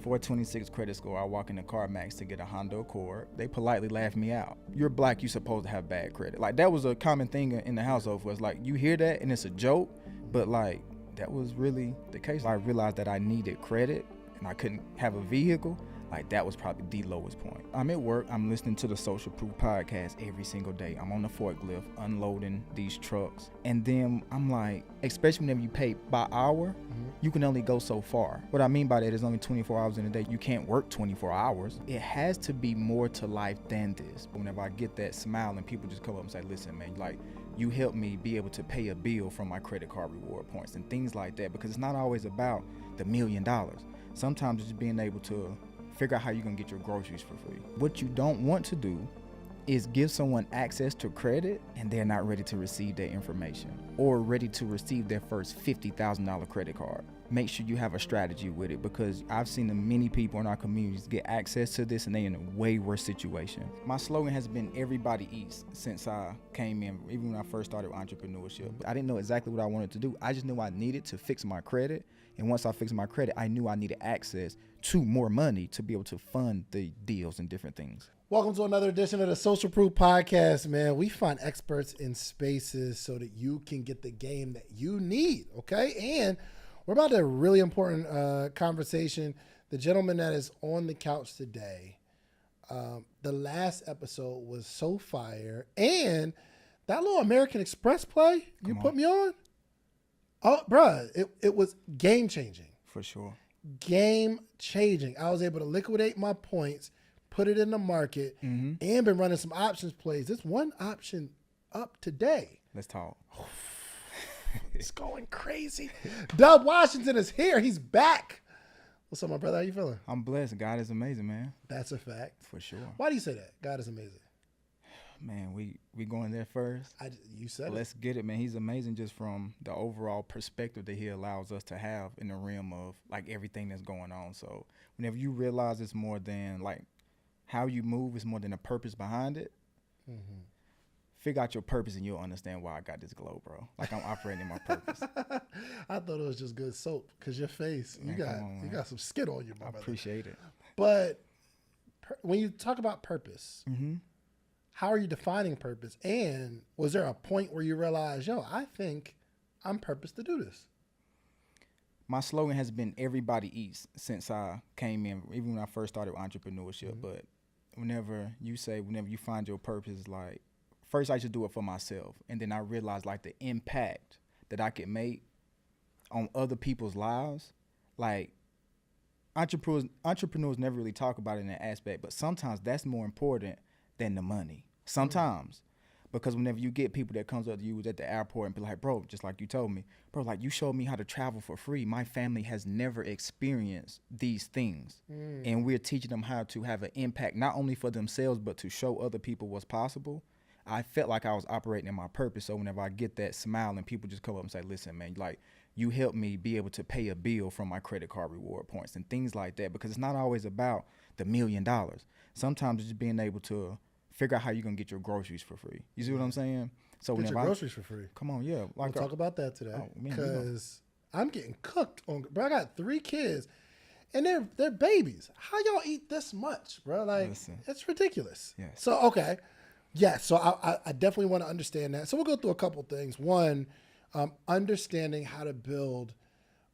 426 credit score. I walk into CarMax to get a Honda Accord. They politely laugh me out. You're black, you supposed to have bad credit. Like, that was a common thing in the household for us. Like, you hear that and it's a joke, but like, that was really the case. I realized that I needed credit and I couldn't have a vehicle. Like, that was probably the lowest point. I'm at work, I'm listening to the Social Proof podcast every single day. I'm on the forklift unloading these trucks. And then I'm like, especially whenever you pay by hour, you can only go so far. What I mean by that is only 24 hours in a day. You can't work 24 hours. It has to be more to life than this. Whenever I get that smile and people just come up and say, listen, man, like, you helped me be able to pay a bill from my credit card reward points and things like that, because it's not always about the $1 million. Sometimes it's just being able to figure out how you're gonna get your groceries for free. What you don't want to do is give someone access to credit and they're not ready to receive that information or ready to receive their first $50,000 credit card. Make sure you have a strategy with it, because I've seen many people in our communities get access to this and they're in a way worse situation. My slogan has been everybody eats since I came in, even when I first started entrepreneurship. I didn't know exactly what I wanted to do. I just knew I needed to fix my credit. And once I fixed my credit, I knew I needed access to more money to be able to fund the deals and different things. Welcome to another edition of the Social Proof Podcast, man. We find experts in spaces so that you can get the game that you need, okay? And we're about to have a really important conversation. The gentleman that is on the couch today, the last episode was so fire. And that little American Express play you put me on, oh, bruh, it was game-changing. For sure. Game-changing. I was able to liquidate my points, put it in the market, and been running some options plays. This one option up today. Let's talk. It's going crazy. Dub Washington is here. He's back. What's up, my brother? How you feeling? I'm blessed. God is amazing, man. That's a fact. For sure. Why do you say that? God is amazing. Man, we going there first. You said Let's get it, man. He's amazing just from the overall perspective that he allows us to have in the realm of like everything that's going on. So whenever you realize it's more than like how you move, is more than a purpose behind it. Figure out your purpose and you'll understand why I got this glow, bro. Like, I'm operating in my purpose. I thought it was just good soap because your face, man, you got some skin on you, my brother. I appreciate it. But when you talk about purpose, how are you defining purpose? And was there a point where you realized, yo, I think I'm purposed to do this? My slogan has been everybody eats since I came in, even when I first started entrepreneurship. But whenever you find your purpose, like, first I should do it for myself. And then I realized like the impact that I could make on other people's lives. Like, entrepreneurs never really talk about it in that aspect, but sometimes that's more important than the money. Sometimes. Because whenever you get people that comes up to you at the airport and be like, bro, just like you told me, bro, like, you showed me how to travel for free. My family has never experienced these things. And we're teaching them how to have an impact, not only for themselves, but to show other people what's possible. I felt like I was operating in my purpose. So whenever I get that smile and people just come up and say, listen, man, like, you helped me be able to pay a bill from my credit card reward points and things like that, because it's not always about the $1 million. Sometimes it's just being able to figure out how you're going to get your groceries for free. You see what I'm saying? So get your groceries for free. Come on, yeah. Like, we'll talk about that today, because I'm getting cooked on. Bro, I got 3 kids, and they're babies. How y'all eat this much, bro? Like, listen, it's ridiculous. Yes. So, okay. Yeah, so I definitely want to understand that. So we'll go through a couple things. One, understanding how to build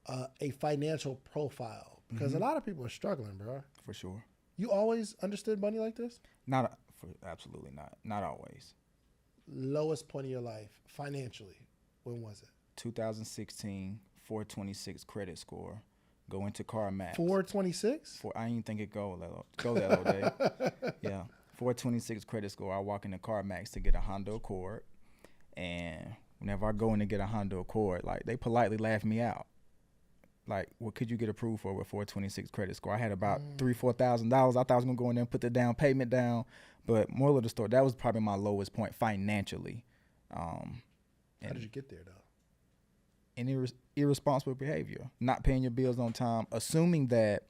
a financial profile, because a lot of people are struggling, bro. For sure. You always understood money like this? Absolutely not. Not always. Lowest point of your life financially, when was it? 2016, 426 credit score. Go into CarMax. 426? I didn't think it go that low day. Yeah. 426 credit score. I walk into CarMax to get a Honda Accord, and whenever I go in to get a Honda Accord, like, they politely laugh me out. Like, what could you get approved for with 426 credit score? I had about $3,000-$4,000. I thought I was gonna go in there and put the down payment down, but moral of the story, that was probably my lowest point financially. How did you get there though? And irresponsible behavior, not paying your bills on time, assuming that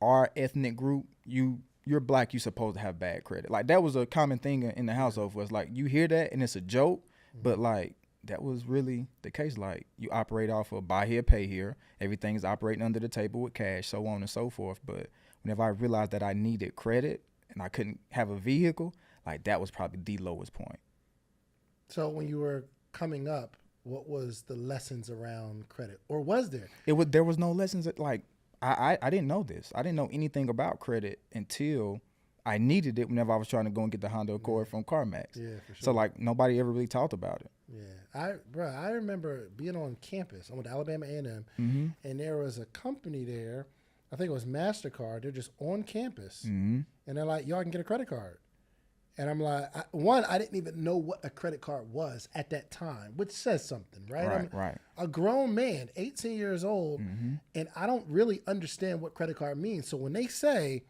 our ethnic group, you're black, you're supposed to have bad credit. Like, that was a common thing in the household for us. Like, you hear that and it's a joke, but like, that was really the case. Like, you operate off of buy here, pay here. Everything's operating under the table with cash, so on and so forth. But whenever I realized that I needed credit and I couldn't have a vehicle, like, that was probably the lowest point. So when you were coming up, what was the lessons around credit, or was there? There was no lessons. Like, I didn't know this. I didn't know anything about credit until I needed it whenever I was trying to go and get the Honda Accord from CarMax. Yeah, for sure. So, like, nobody ever really talked about it. Yeah, I remember being on campus. I went to Alabama A&M, and there was a company there. I think it was MasterCard. They're just on campus, and they're like, "Y'all can get a credit card." And I'm like, I didn't even know what a credit card was at that time, which says something, right? Right. A grown man, 18 years old, and I don't really understand what credit card means. So when they say,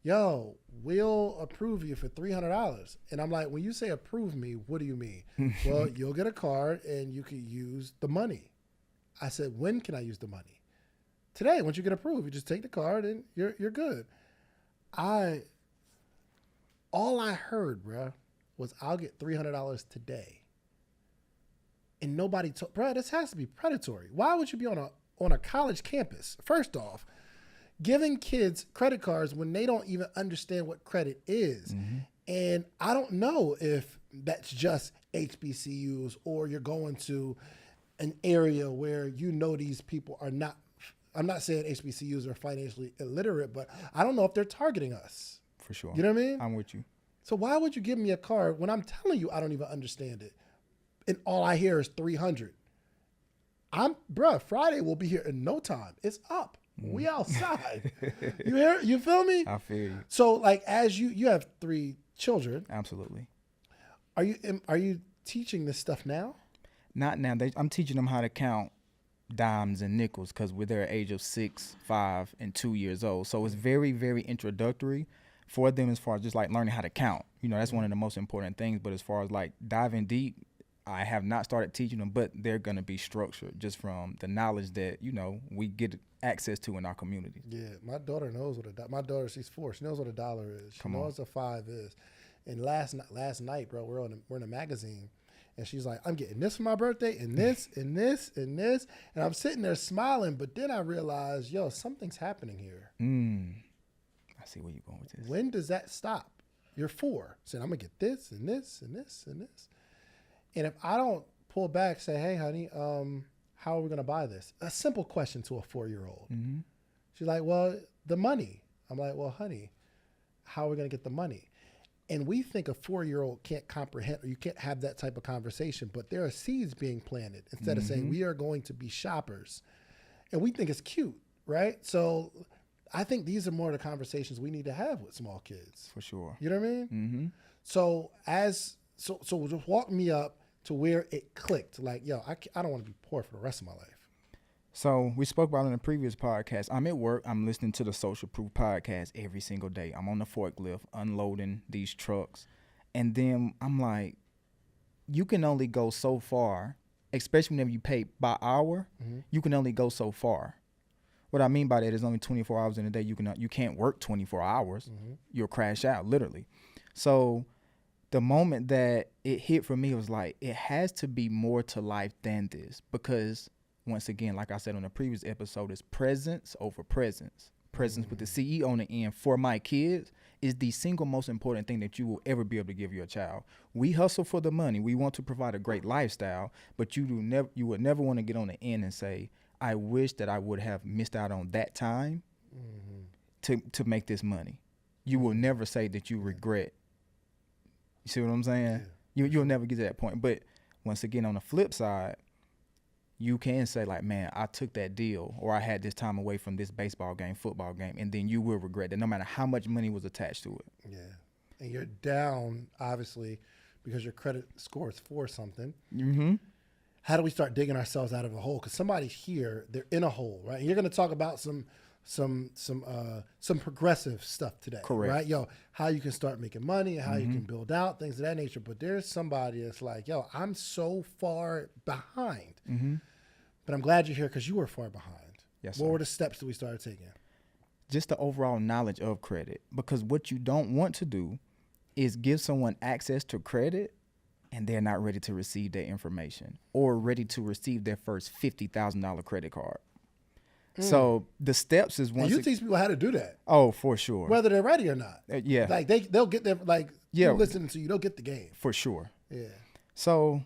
yo, we'll approve you for $300. And I'm like, when you say approve me, what do you mean? Well, you'll get a card and you can use the money. I said, when can I use the money? Today, once you get approved, you just take the card and you're good. All I heard, bruh, was I'll get $300 today. And nobody told, bruh, this has to be predatory. Why would you be on a college campus, first off, giving kids credit cards when they don't even understand what credit is? And I don't know if that's just HBCUs or you're going to an area where you know these people are not, I'm not saying HBCUs are financially illiterate, but I don't know if they're targeting us. For sure. You know what I mean? I'm with you. So why would you give me a card when I'm telling you I don't even understand it? And all I hear is 300. Friday will be here in no time. It's up. We outside. You feel me? I feel you. So like, as you have 3 children. Absolutely. Are you teaching this stuff now? Not now. I'm teaching them how to count dimes and nickels because we're their age of 6, 5, and 2 years old. So it's very, very introductory for them as far as just like learning how to count. You know, that's one of the most important things. But as far as like diving deep, I have not started teaching them, but they're going to be structured just from the knowledge that, you know, we get access to in our community. Yeah, my daughter knows what my daughter, she's 4. She knows what a dollar is. She knows what a 5 is. And last night, bro, we're in a magazine. And she's like, I'm getting this for my birthday and this and this and this. And I'm sitting there smiling. But then I realized, yo, something's happening here. I see where you're going with this. When does that stop? You're 4. Saying, I'm going to get this and this and this and this. And if I don't pull back, say, hey, honey, how are we going to buy this? A simple question to a 4-year-old. She's like, well, the money. I'm like, well, honey, how are we going to get the money? And we think a 4-year-old can't comprehend, or you can't have that type of conversation, but there are seeds being planted instead of saying we are going to be shoppers. And we think it's cute, right? So I think these are more the conversations we need to have with small kids. For sure. You know what I mean? So so just walk me up to where it clicked. Like, yo, I don't want to be poor for the rest of my life. So we spoke about in the previous podcast. I'm at work. I'm listening to the Social Proof podcast every single day. I'm on the forklift unloading these trucks. And then I'm like, you can only go so far, especially whenever you pay by hour, you can only go so far. What I mean by that is only 24 hours in a day. You can't work 24 hours. You'll crash out, literally. So the moment that it hit for me was like, it has to be more to life than this, because once again, like I said on the previous episode, it's presence over presence. Presence with the CE on the end for my kids is the single most important thing that you will ever be able to give your child. We hustle for the money. We want to provide a great lifestyle, but you would never want to get on the end and say, I wish that I would have missed out on that time to make this money. You will never say that you regret. You see what I'm saying? Yeah. You'll never get to that point. But once again, on the flip side, you can say like, man, I took that deal, or I had this time away from this baseball game, football game, and then you will regret that no matter how much money was attached to it. Yeah. And you're down, obviously, because your credit score is 4 something. How do we start digging ourselves out of a hole? Because somebody's here, they're in a hole, right? And you're going to talk about some progressive stuff today. Correct. Right? Yo, how you can start making money, how you can build out, things of that nature. But there's somebody that's like, yo, I'm so far behind. But I'm glad you're here because you were far behind. Yes, what sir. were the steps that we started taking? Just the overall knowledge of credit. Because what you don't want to do is give someone access to credit and they're not ready to receive their information or ready to receive their first $50,000 credit card. So the steps is And you teach people how to do that. Oh, for sure. Whether they're ready or not. Yeah. Like they'll get their, like, Yeah. listening to you, they'll get the game. For sure. Yeah. So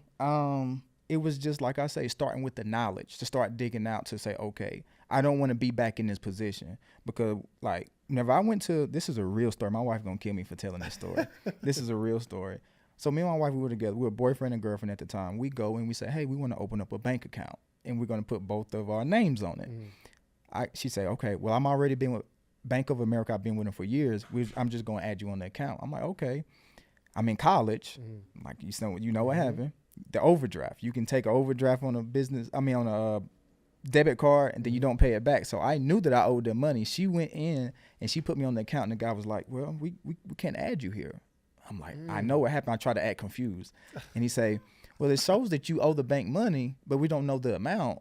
it was just, like I say, starting with the knowledge to start digging out to say, okay, I don't want to be back in this position because, like, whenever I went to, this is a real story. My wife going to kill me for telling this story. This is a real story. So me and my wife, we were together. We were boyfriend and girlfriend at the time. We go and we say, hey, we want to open up a bank account and we're going to put both of our names on it. She said, okay, well, I'm already been with Bank of America. I've been with them for years. I'm just going to add you on the account. I'm like, okay. I'm in college. Like, you know what happened? The overdraft. You can take an overdraft on on a debit card, and then you don't pay it back. So I knew that I owed them money. She went in and she put me on the account, and the guy was like, well, we can't add you here. I'm like, I know what happened. I try to act confused. And he say, well, it shows that you owe the bank money, but we don't know the amount.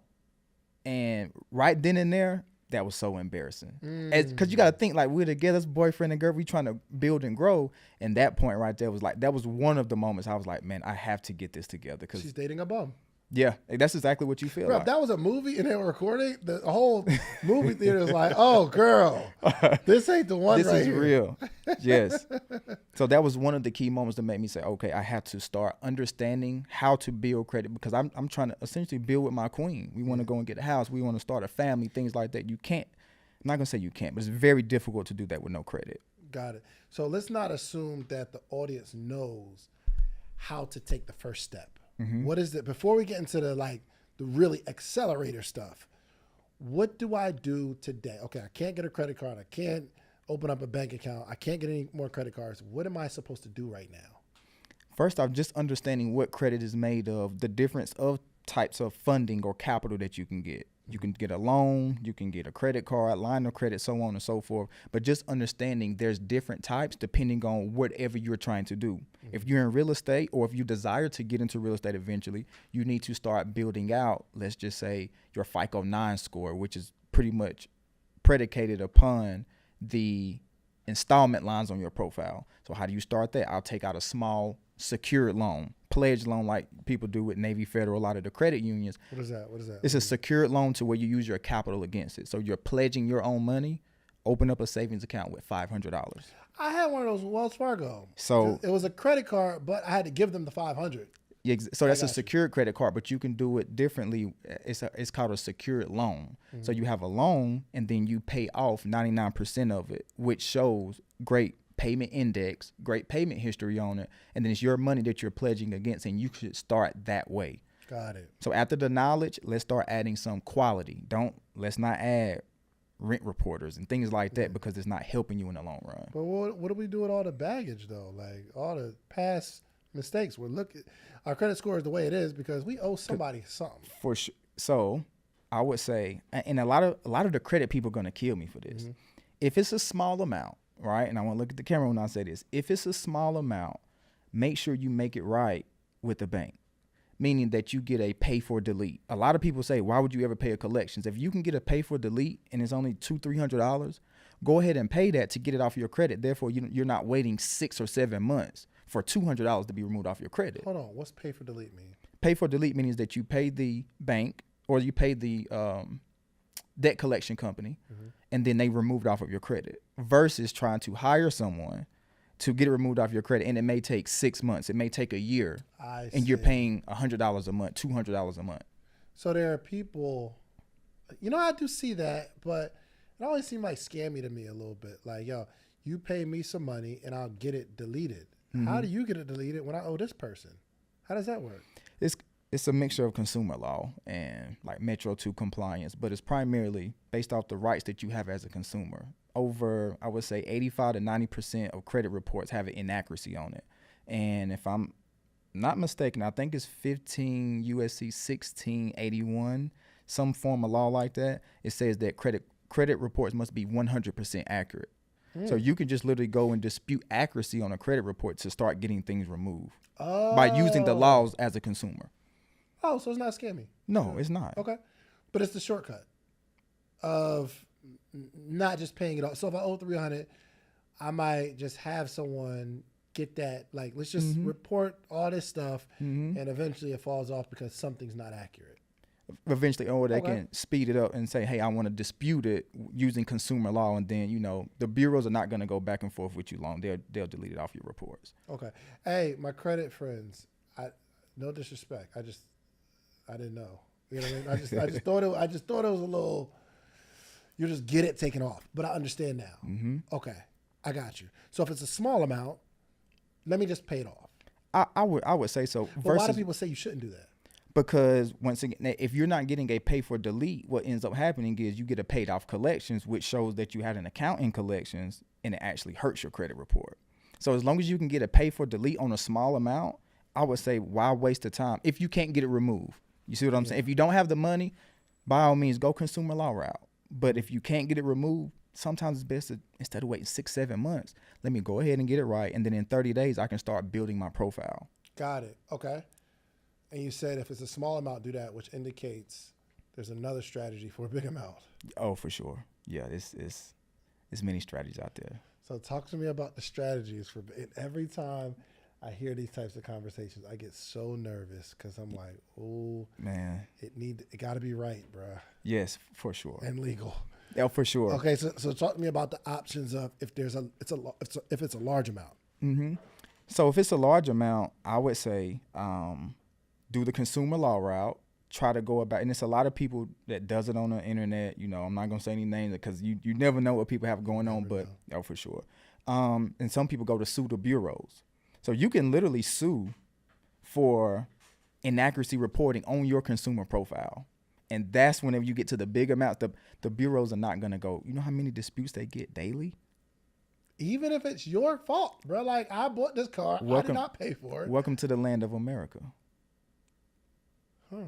And right then and there, that was so embarrassing. Because you got to think, like, we're together as boyfriend and girl. We trying to build and grow. And that point right there was like, that was one of the moments I was like, man, I have to get this together. Cause she's dating a bum. Yeah, that's exactly what you feel. Bro, like. if that was a movie and they were recording, the whole movie theater is like, oh, girl, this ain't the one this right is here. real. Yes. So that was one of the key moments that made me say, okay, I have to start understanding how to build credit because I'm trying to essentially build with my queen. We want to go and get a house. We want to start a family, things like that. You can't. I'm not going to say you can't, but it's very difficult to do that with no credit. Got it. So let's not assume that the audience knows how to take the first step. What is it? Before we get into the really accelerator stuff, what do I do today? Okay, I can't get a credit card. I can't open up a bank account. I can't get any more credit cards. What am I supposed to do right now? First off, just understanding what credit is made of, the difference of types of funding or capital that you can get. You can get a loan, you can get a credit card, line of credit, so on and so forth. But just understanding there's different types depending on whatever you're trying to do. If you're in real estate or if you desire to get into real estate eventually, you need to start building out, let's just say, your FICO 9 score, which is pretty much predicated upon the installment lines on your profile. So how do you start that? I'll take out a small secured loan, pledge loan like people do with Navy Federal, a lot of the credit unions. What is that? It's a secured loan to where you use your capital against it. So you're pledging your own money, open up a savings account with $500. I had one of those Wells Fargo. So it was a credit card, but I had to give them the $500. So that's a secured credit card, but you can do it differently. It's called a secured loan. So you have a loan and then you pay off 99% of it, which shows great payment index, great payment history on it, and then it's your money that you're pledging against, and you should start that way. Got it. So after the knowledge, let's start adding some quality. Let's not add rent reporters and things like that because it's not helping you in the long run. But what do we do with all the baggage though? Like all the past mistakes. Our credit score is the way it is because we owe somebody something. For sure. So I would say, and a lot of the credit people are gonna kill me for this. If it's a small amount, right? And I want to look at the camera when I say this. If it's a small amount, make sure you make it right with the bank, meaning that you get a pay for delete. A lot of people say, why would you ever pay a collections? If you can get a pay for delete and it's only $200-300, go ahead and pay that to get it off your credit. Therefore, you're not waiting 6 or 7 months for $200 to be removed off your credit. Hold on. What's pay for delete mean? Pay for delete means that you pay the bank or you pay the debt collection company, and then they remove it off of your credit versus trying to hire someone to get it removed off your credit. And it may take 6 months. It may take a year. And you're paying $100 a month, $200 a month. So there are people, I do see that, but it always seems like scammy to me a little bit. Like, yo, you pay me some money and I'll get it deleted. How do you get it deleted when I owe this person? How does that work? It's a mixture of consumer law and like Metro 2 compliance, but it's primarily based off the rights that you have as a consumer. Over, I would say 85 to 90% of credit reports have an inaccuracy on it. And if I'm not mistaken, I think it's 15 USC 1681, some form of law like that. It says that credit reports must be 100% accurate. So you can just literally go and dispute accuracy on a credit report to start getting things removed by using the laws as a consumer. Oh, so it's not scammy. No, it's not. Okay. But it's the shortcut of not just paying it off. So if I owe $300, I might just have someone get that. Like, let's just report all this stuff, and eventually it falls off because something's not accurate. Eventually, or they can speed it up and say, hey, I want to dispute it using consumer law. And then, you know, the bureaus are not going to go back and forth with you long. They'll delete it off your reports. Okay. Hey, my credit friends, no disrespect. I didn't know. You know what I mean? I just thought it was a little, you just get it taken off. But I understand now. Mm-hmm. Okay. I got you. So if it's a small amount, let me just pay it off. I would say so. But why do people say you shouldn't do that? Because once again, if you're not getting a pay for delete, what ends up happening is you get a paid off collections, which shows that you had an account in collections, and it actually hurts your credit report. So as long as you can get a pay for delete on a small amount, I would say why waste the time if you can't get it removed. You see what I'm saying? If you don't have the money, by all means, go consumer law route. But if you can't get it removed, sometimes it's best to, instead of waiting 6-7 months, let me go ahead and get it right. And then in 30 days, I can start building my profile. Got it. Okay. And you said if it's a small amount, do that, which indicates there's another strategy for a big amount. Oh, for sure. Yeah, it's many strategies out there. So talk to me about the strategies for. And every time I hear these types of conversations, I get so nervous because I'm like, oh man, it got to be right, bruh. Yes, for sure. And legal. Yeah, for sure. Okay, so talk to me about the options of if it's a large amount. Mm-hmm. So if it's a large amount, I would say. Do the consumer law route, try to go about, and it's a lot of people that does it on the internet. You know, I'm not going to say any names because you never know what people have going on, but for sure. And some people go to sue the bureaus. So you can literally sue for inaccuracy reporting on your consumer profile. And that's whenever you get to the big amounts, the bureaus are not going to go, you know how many disputes they get daily? Even if it's your fault, bro. Like, I bought this car, I did not pay for it. Welcome to the land of America. Huh.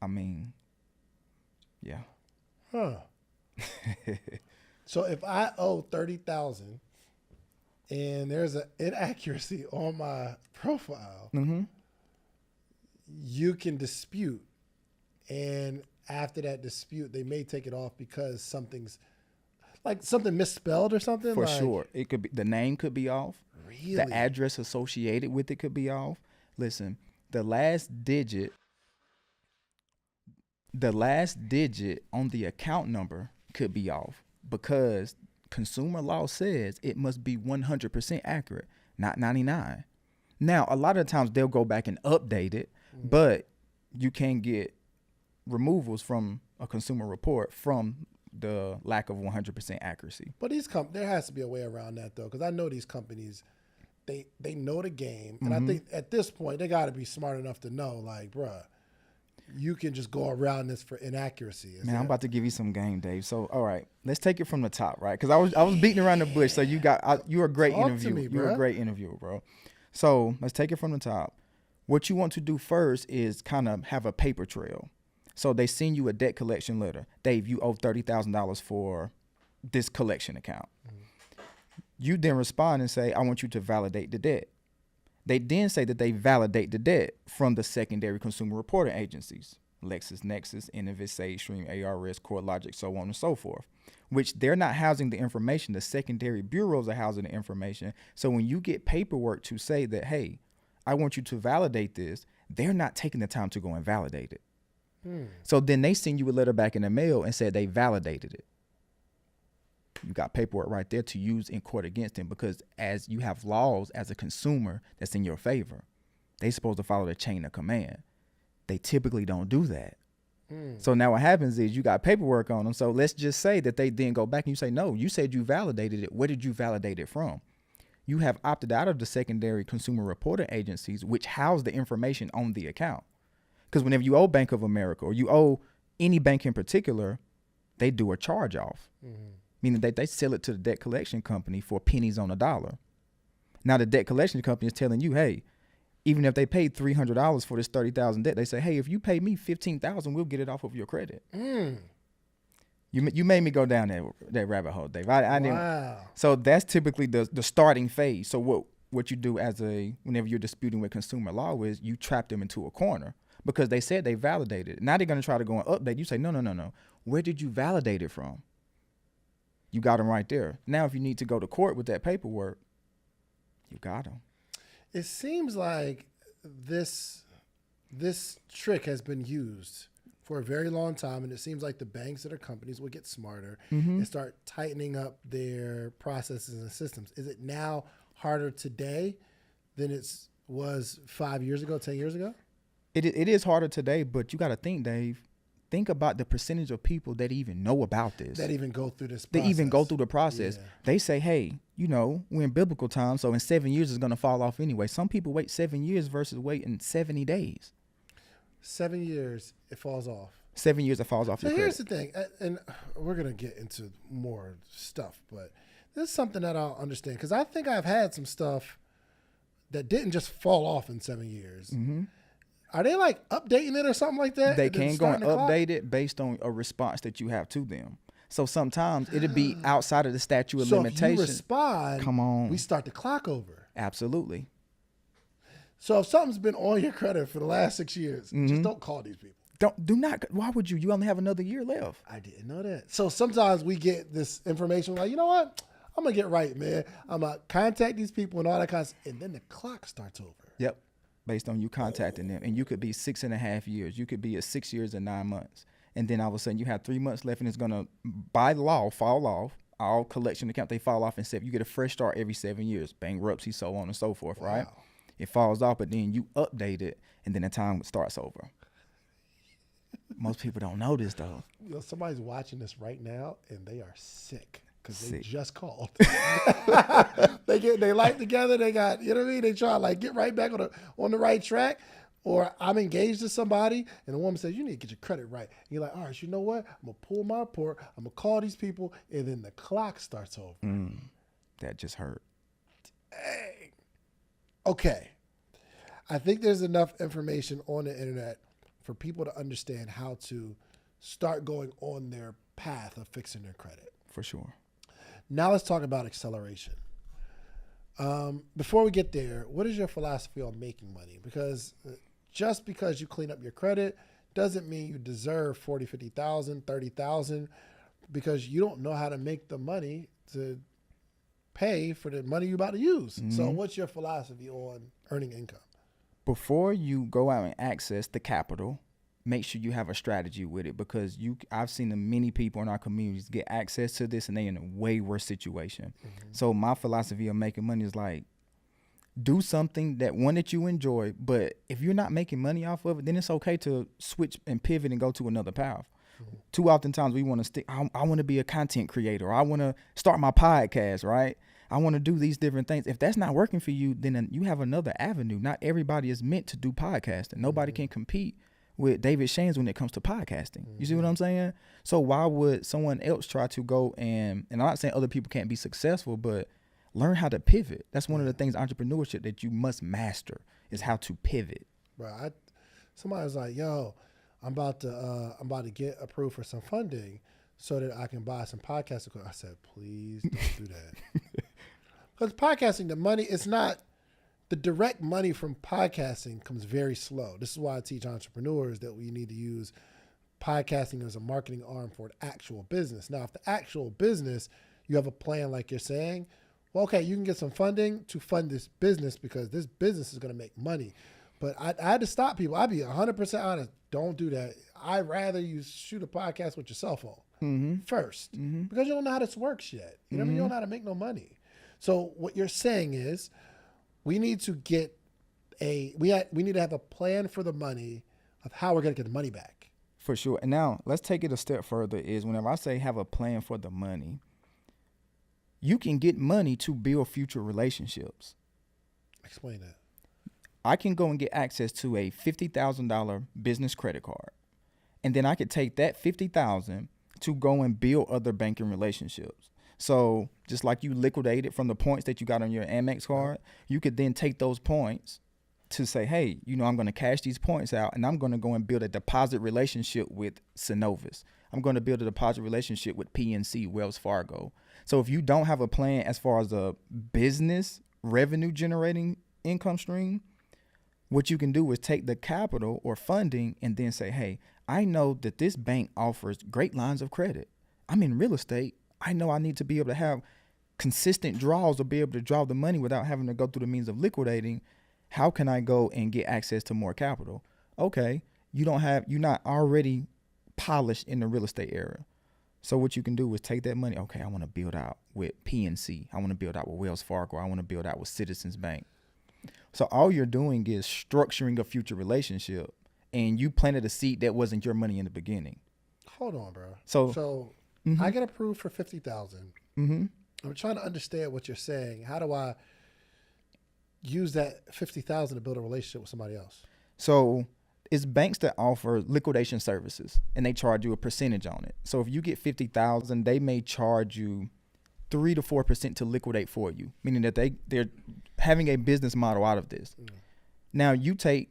I mean, yeah. Huh. So if I owe $30,000 and there's an inaccuracy on my profile, you can dispute, and after that dispute, they may take it off because something misspelled or something. For sure, it could be the name could be off. Really, the address associated with it could be off. Listen. The last digit on the account number could be off because consumer law says it must be 100% accurate, not 99. Now, a lot of times they'll go back and update it, but you can get removals from a consumer report from the lack of 100% accuracy. But there has to be a way around that, though, because I know these companies, they know the game. And I think at this point, they got to be smart enough to know, like, bruh, you can just go around this for inaccuracy. I'm about to give you some game, Dave. So, all right, let's take it from the top, right? Because I was beating around the bush. So you're a great interviewer. You're a great interviewer, bro. So let's take it from the top. What you want to do first is kind of have a paper trail. So they send you a debt collection letter. Dave, you owe $30,000 for this collection account. You then respond and say, I want you to validate the debt. They then say that they validate the debt from the secondary consumer reporting agencies, LexisNexis, Innovis, SageStream, ARS, CoreLogic, so on and so forth, which they're not housing the information. The secondary bureaus are housing the information. So when you get paperwork to say that, hey, I want you to validate this, they're not taking the time to go and validate it. So then they send you a letter back in the mail and said they validated it. You got paperwork right there to use in court against them because as you have laws as a consumer that's in your favor, they're supposed to follow the chain of command. They typically don't do that. So now what happens is you got paperwork on them. So let's just say that they then go back and you say, no, you said you validated it. Where did you validate it from? You have opted out of the secondary consumer reporting agencies, which house the information on the account. Because whenever you owe Bank of America or you owe any bank in particular, they do a charge off. Meaning that they sell it to the debt collection company for pennies on a dollar. Now the debt collection company is telling you, hey, even if they paid $300 for this $30,000 debt, they say, hey, if you pay me $15,000, we'll get it off of your credit. You made me go down that rabbit hole, Dave. I didn't. Wow. So that's typically the starting phase. So what you do whenever you're disputing with consumer law is you trap them into a corner because they said they validated it. Now they're going to try to go and update. You say, no. Where did you validate it from? You got them right there. Now, if you need to go to court with that paperwork, You got them. It seems like this trick has been used for a very long time, and it seems like the banks and their companies will get smarter and start tightening up their processes and systems. Is it now harder today than it was 5 years ago, 10 years ago? It is harder today, but you got to think, Dave. Think about the percentage of people that even know about this. That even go through this process. They even go through the process. Yeah. They say, hey, we're in biblical times, so in 7 years it's going to fall off anyway. Some people wait 7 years versus waiting 70 days. 7 years, it falls off. 7 years, it falls off. So here's the thing, and we're going to get into more stuff, but this is something that I don't understand, because I think I've had some stuff that didn't just fall off in 7 years. Mm-hmm. Are they like updating it or something like that? They can go and update it based on a response that you have to them. So sometimes it'll be outside of the statute of limitation. So if you respond, come on, we start the clock over. Absolutely. So if something's been on your credit for the last 6 years, just don't call these people. Do not. Why would you? You only have another year left. I didn't know that. So sometimes we get this information like, you know what? I'm going to get right, man. I'm going to contact these people and all that kind of stuff. And then the clock starts over. Yep. Based on you contacting them. And you could be 6.5 years. You could be at 6 years and 9 months. And then all of a sudden you have 3 months left and it's going to, by law, fall off. All collection accounts, they fall off in 7. You get a fresh start every 7 years. Bankruptcy, so on and so forth, right? It falls off, but then you update it and then the time starts over. Most people don't know this, though. Somebody's watching this right now and they are sick. Because they just called. they life together. They got, you know what I mean? They try to like get right back on the right track. Or I'm engaged to somebody and the woman says, you need to get your credit right. And you're like, all right, you know what? I'm going to pull my report. I'm going to call these people. And then the clock starts over. That just hurt. Dang. Okay. I think there's enough information on the internet for people to understand how to start going on their path of fixing their credit. For sure. Now let's talk about acceleration. Before we get there, what is your philosophy on making money? Because just because you clean up your credit doesn't mean you deserve 40, 50,000, 30,000, because you don't know how to make the money to pay for the money you're about to use. So what's your philosophy on earning income? Before you go out and access the capital, make sure you have a strategy with it, because I've seen many people in our communities get access to this and they're in a way worse situation. So my philosophy of making money is like, do something that you enjoy, but if you're not making money off of it, then it's okay to switch and pivot and go to another path. Too often times we want to stick, I want to be a content creator, or I want to start my podcast, right? I want to do these different things. If that's not working for you, then you have another avenue. Not everybody is meant to do podcasting. Nobody can compete with David Shands when it comes to podcasting. You see what I'm saying? So why would someone else try to go and I'm not saying other people can't be successful, but learn how to pivot. That's one of the things entrepreneurship that you must master, is how to pivot. Right. Somebody was like, yo, I'm about to get approved for some funding so that I can buy some podcast equipment. I said, please don't do that. Because podcasting, the money, it's not, the direct money from podcasting comes very slow. This is why I teach entrepreneurs that we need to use podcasting as a marketing arm for an actual business. Now, if the actual business, you have a plan like you're saying, well, okay, you can get some funding to fund this business because this business is going to make money. But I had to stop people. I'd be 100% honest. Don't do that. I'd rather you shoot a podcast with your cell phone first because you don't know how this works yet. You know what I mean? You don't know how to make no money. So what you're saying is we need to get we need to have a plan for the money of how we're going to get the money back. For sure. And now let's take it a step further. Is whenever I say have a plan for the money, you can get money to build future relationships. Explain that. I can go and get access to a $50,000 business credit card. And then I could take that $50,000 to go and build other banking relationships. So just like you liquidated from the points that you got on your Amex card, you could then take those points to say, hey, I'm going to cash these points out and I'm going to go and build a deposit relationship with Synovus. I'm going to build a deposit relationship with PNC, Wells Fargo. So if you don't have a plan as far as a business revenue generating income stream, what you can do is take the capital or funding and then say, hey, I know that this bank offers great lines of credit. I'm in real estate. I know I need to be able to have consistent draws or be able to draw the money without having to go through the means of liquidating, how can I go and get access to more capital? Okay, you're not already polished in the real estate area. So what you can do is take that money. Okay, I want to build out with PNC. I want to build out with Wells Fargo. I want to build out with Citizens Bank. So all you're doing is structuring a future relationship, and you planted a seed that wasn't your money in the beginning. Hold on, bro. So I get approved for $50,000. Mm-hmm. I'm trying to understand what you're saying. How do I use that $50,000 to build a relationship with somebody else? So it's banks that offer liquidation services, and they charge you a percentage on it. So if you get $50,000, they may charge you 3 to 4% to liquidate for you, meaning that they're having a business model out of this. Mm. Now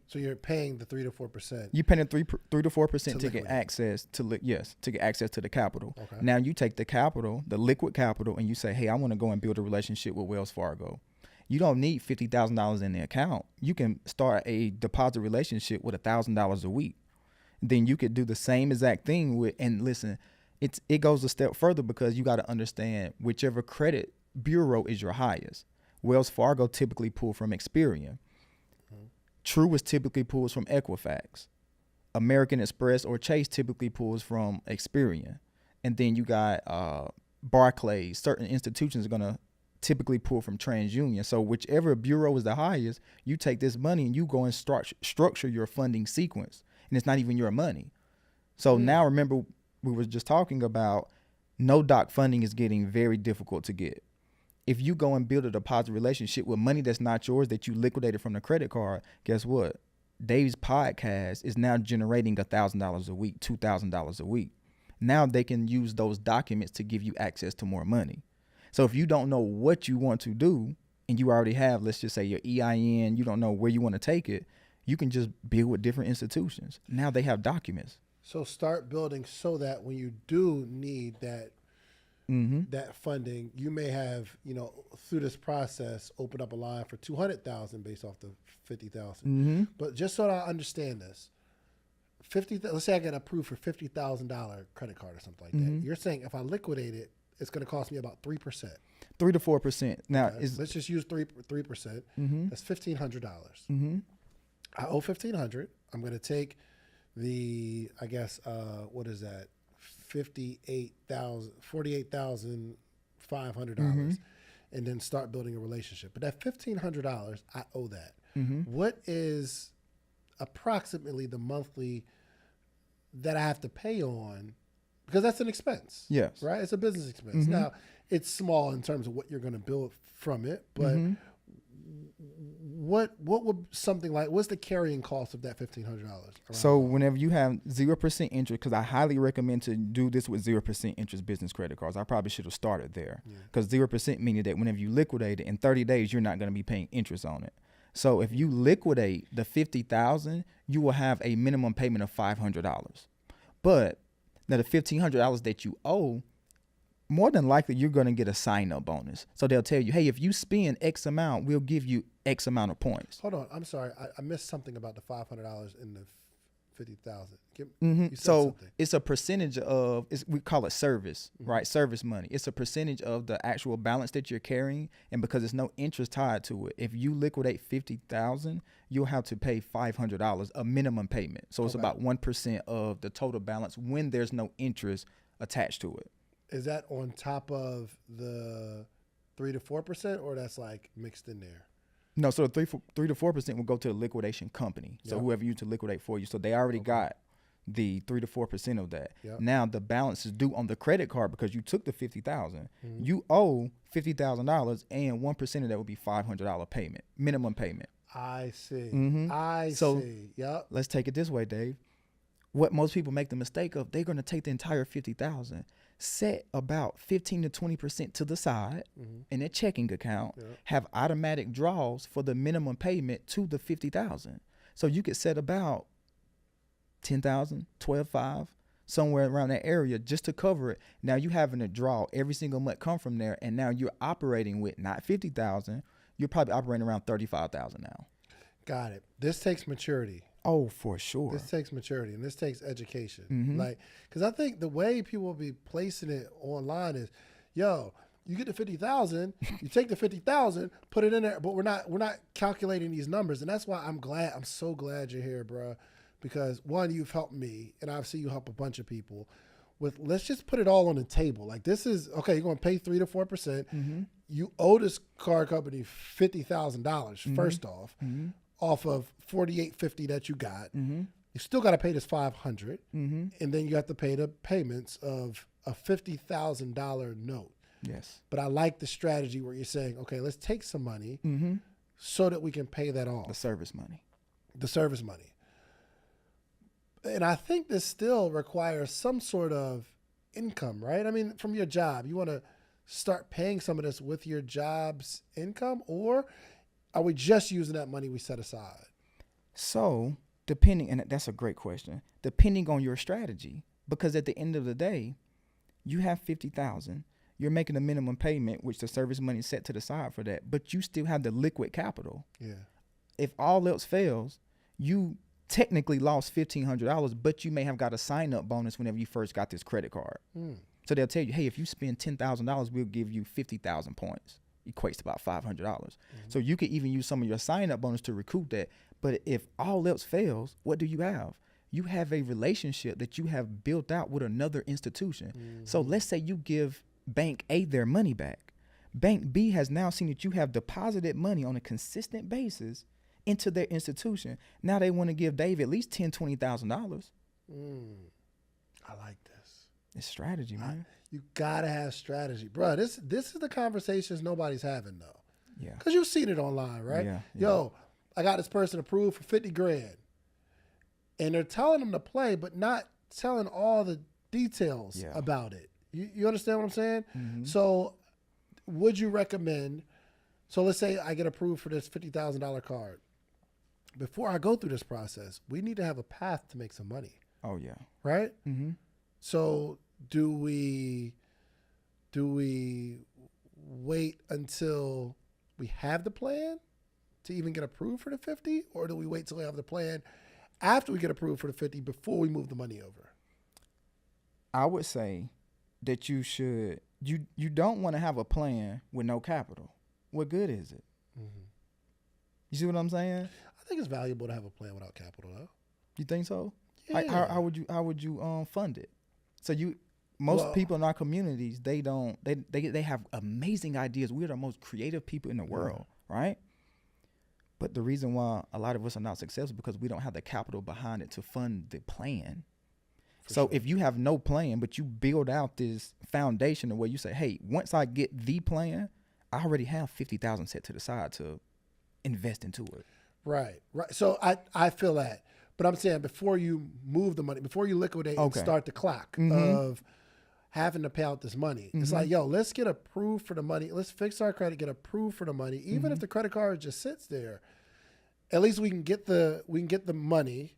so you're paying the 3 to 4%. You paying 3 to 4% to get access to the capital. Okay. Now you take the capital, the liquid capital, and you say, hey, I want to go and build a relationship with Wells Fargo. You don't need $50,000 in the account. You can start a deposit relationship with $1,000 a week. Then you could do the same exact thing and listen, it goes a step further because you got to understand whichever credit bureau is your highest. Wells Fargo typically pull from Experian. Truist typically pulls from Equifax. American Express or Chase typically pulls from Experian. And then you got Barclays. Certain institutions are going to typically pull from TransUnion. So whichever bureau is the highest, you take this money and you go and structure your funding sequence. And it's not even your money. So now remember, we were just talking about no doc funding is getting very difficult to get. If you go and build a deposit relationship with money that's not yours, that you liquidated from the credit card, guess what? Dave's podcast is now generating $1,000 a week, $2,000 a week. Now they can use those documents to give you access to more money. So if you don't know what you want to do and you already have, let's just say your EIN, you don't know where you want to take it, you can just build with different institutions. Now they have documents. So start building so that when you do need that funding, you may have, through this process, open up a line for $200,000 based off the $50,000. But just so that I understand this, let's say I get approved for $50,000 credit card or something like that. You're saying if I liquidate it, it's going to cost me about 3%. 3 to 4%. Now, let's just use 3%. That's $1,500. I owe $1,500. I'm going to take the, I guess, what is that? $48,500, and then start building a relationship. But that $1,500, I owe that. What is approximately the monthly that I have to pay on? Because that's an expense. Yes. Right? It's a business expense. Now, it's small in terms of what you're going to build from it, but what would something like, what's the carrying cost of that $1,500? So whenever you have 0% interest, because I highly recommend to do this with 0% interest business credit cards. I probably should have started there, because 0% meaning that whenever you liquidate it in 30 days, you're not going to be paying interest on it. So if you liquidate the $50,000, you will have a minimum payment of $500. But now the $1,500 that you owe, more than likely you're going to get a sign-up bonus. So they'll tell you, hey, if you spend X amount, we'll give you X amount of points. Hold on. I'm sorry. I missed something about the $500 in the $50,000. So it's a percentage of, we call it service, right? Service money. It's a percentage of the actual balance that you're carrying. And because there's no interest tied to it, if you liquidate $50,000, you'll have to pay $500, a minimum payment. So it's about 1% of the total balance when there's no interest attached to it. Is that on top of the 3 to 4%, or that's like mixed in there? No, so the 3 to 4% will go to the liquidation company. So whoever you to liquidate for you. So they already got the 3 to 4% of that. Now the balance is due on the credit card because you took the $50,000. You owe $50,000, and 1% of that would be $500 payment, minimum payment. I see. I see. Yep. Let's take it this way, Dave. What most people make the mistake of, they're going to take the entire $50,000. Set about 15 to 20% to the side in a checking account, have automatic draws for the minimum payment to the $50,000. So you could set about $10,000, $12,500, somewhere around that area just to cover it. Now you having a draw every single month come from there, and now you're operating with not $50,000, you're probably operating around $35,000 now. Got it. This takes maturity. Oh, for sure. This takes maturity, and this takes education. Like, because I think the way people will be placing it online is, you get the 50,000, you take the 50,000, put it in there, but we're not calculating these numbers. And that's why I'm so glad you're here, bro. Because one, you've helped me, and obviously you help a bunch of people with, let's just put it all on the table. Like, this is, okay, you're going to pay 3 to 4%. Mm-hmm. You owe this car company $50,000 first off of $48.50 that you got. Mm-hmm. You still got to pay this $500, Mm-hmm. and then you have to pay the payments of a $50,000 note. Yes. But I like the strategy where you're saying, okay, let's take some money Mm-hmm. so that we can pay that off. The service money. The service money. And I think this still requires some sort of income, right? I mean, from your job, you want to start paying some of this with your job's income, or are we just using that money we set aside? So, depending, and that's a great question, depending on your strategy, because at the end of the day, you have 50,000, you're making a minimum payment, which the service money is set to the side for that, but you still have the liquid capital. Yeah. If all else fails, you technically lost $1,500, but you may have got a sign-up bonus whenever you first got this credit card. So they'll tell you, hey, if you spend $10,000, we'll give you 50,000 points. Equates to about $500. So you could even use some of your sign-up bonus to recoup that. But if all else fails, what do you have? You have a relationship that you have built out with another institution. So let's say you give Bank A their money back. Bank B has now seen that you have deposited money on a consistent basis into their institution. Now they want to give Dave at least $10,000, $20,000. I like this. It's strategy, man. You gotta have strategy, bro. This is the conversations nobody's having though. Yeah. Cause you've seen it online, right? Yeah. Yo, I got this person approved for 50 grand, and they're telling them to play, but not telling all the details about it. You understand what I'm saying? Mm-hmm. So, would you recommend? So let's say I get approved for this $50,000 card. Before I go through this process, we need to have a path to make some money. Oh yeah. Right? Mm-hmm. So do we wait until we have the plan to even get approved for the 50, or do we wait till we have the plan after we get approved for the 50 before we move the money over? I would say that you don't want to have a plan with no capital. What good is it? Mm-hmm. You see what I'm saying? I think it's valuable to have a plan without capital, though. You think so? Yeah. How would you fund it? So most people in our communities, they have amazing ideas. We're the most creative people in the world, right? But the reason why a lot of us are not successful is because we don't have the capital behind it to fund the plan. So if you have no plan, but you build out this foundation where you say, hey, once I get the plan, I already have 50,000 set to the side to invest into it. Right. So I feel that. But I'm saying before you move the money, before you liquidate and start the clock of having to pay out this money, it's like, yo, let's get approved for the money. Let's fix our credit, get approved for the money. Even if the credit card just sits there, at least we can get the money,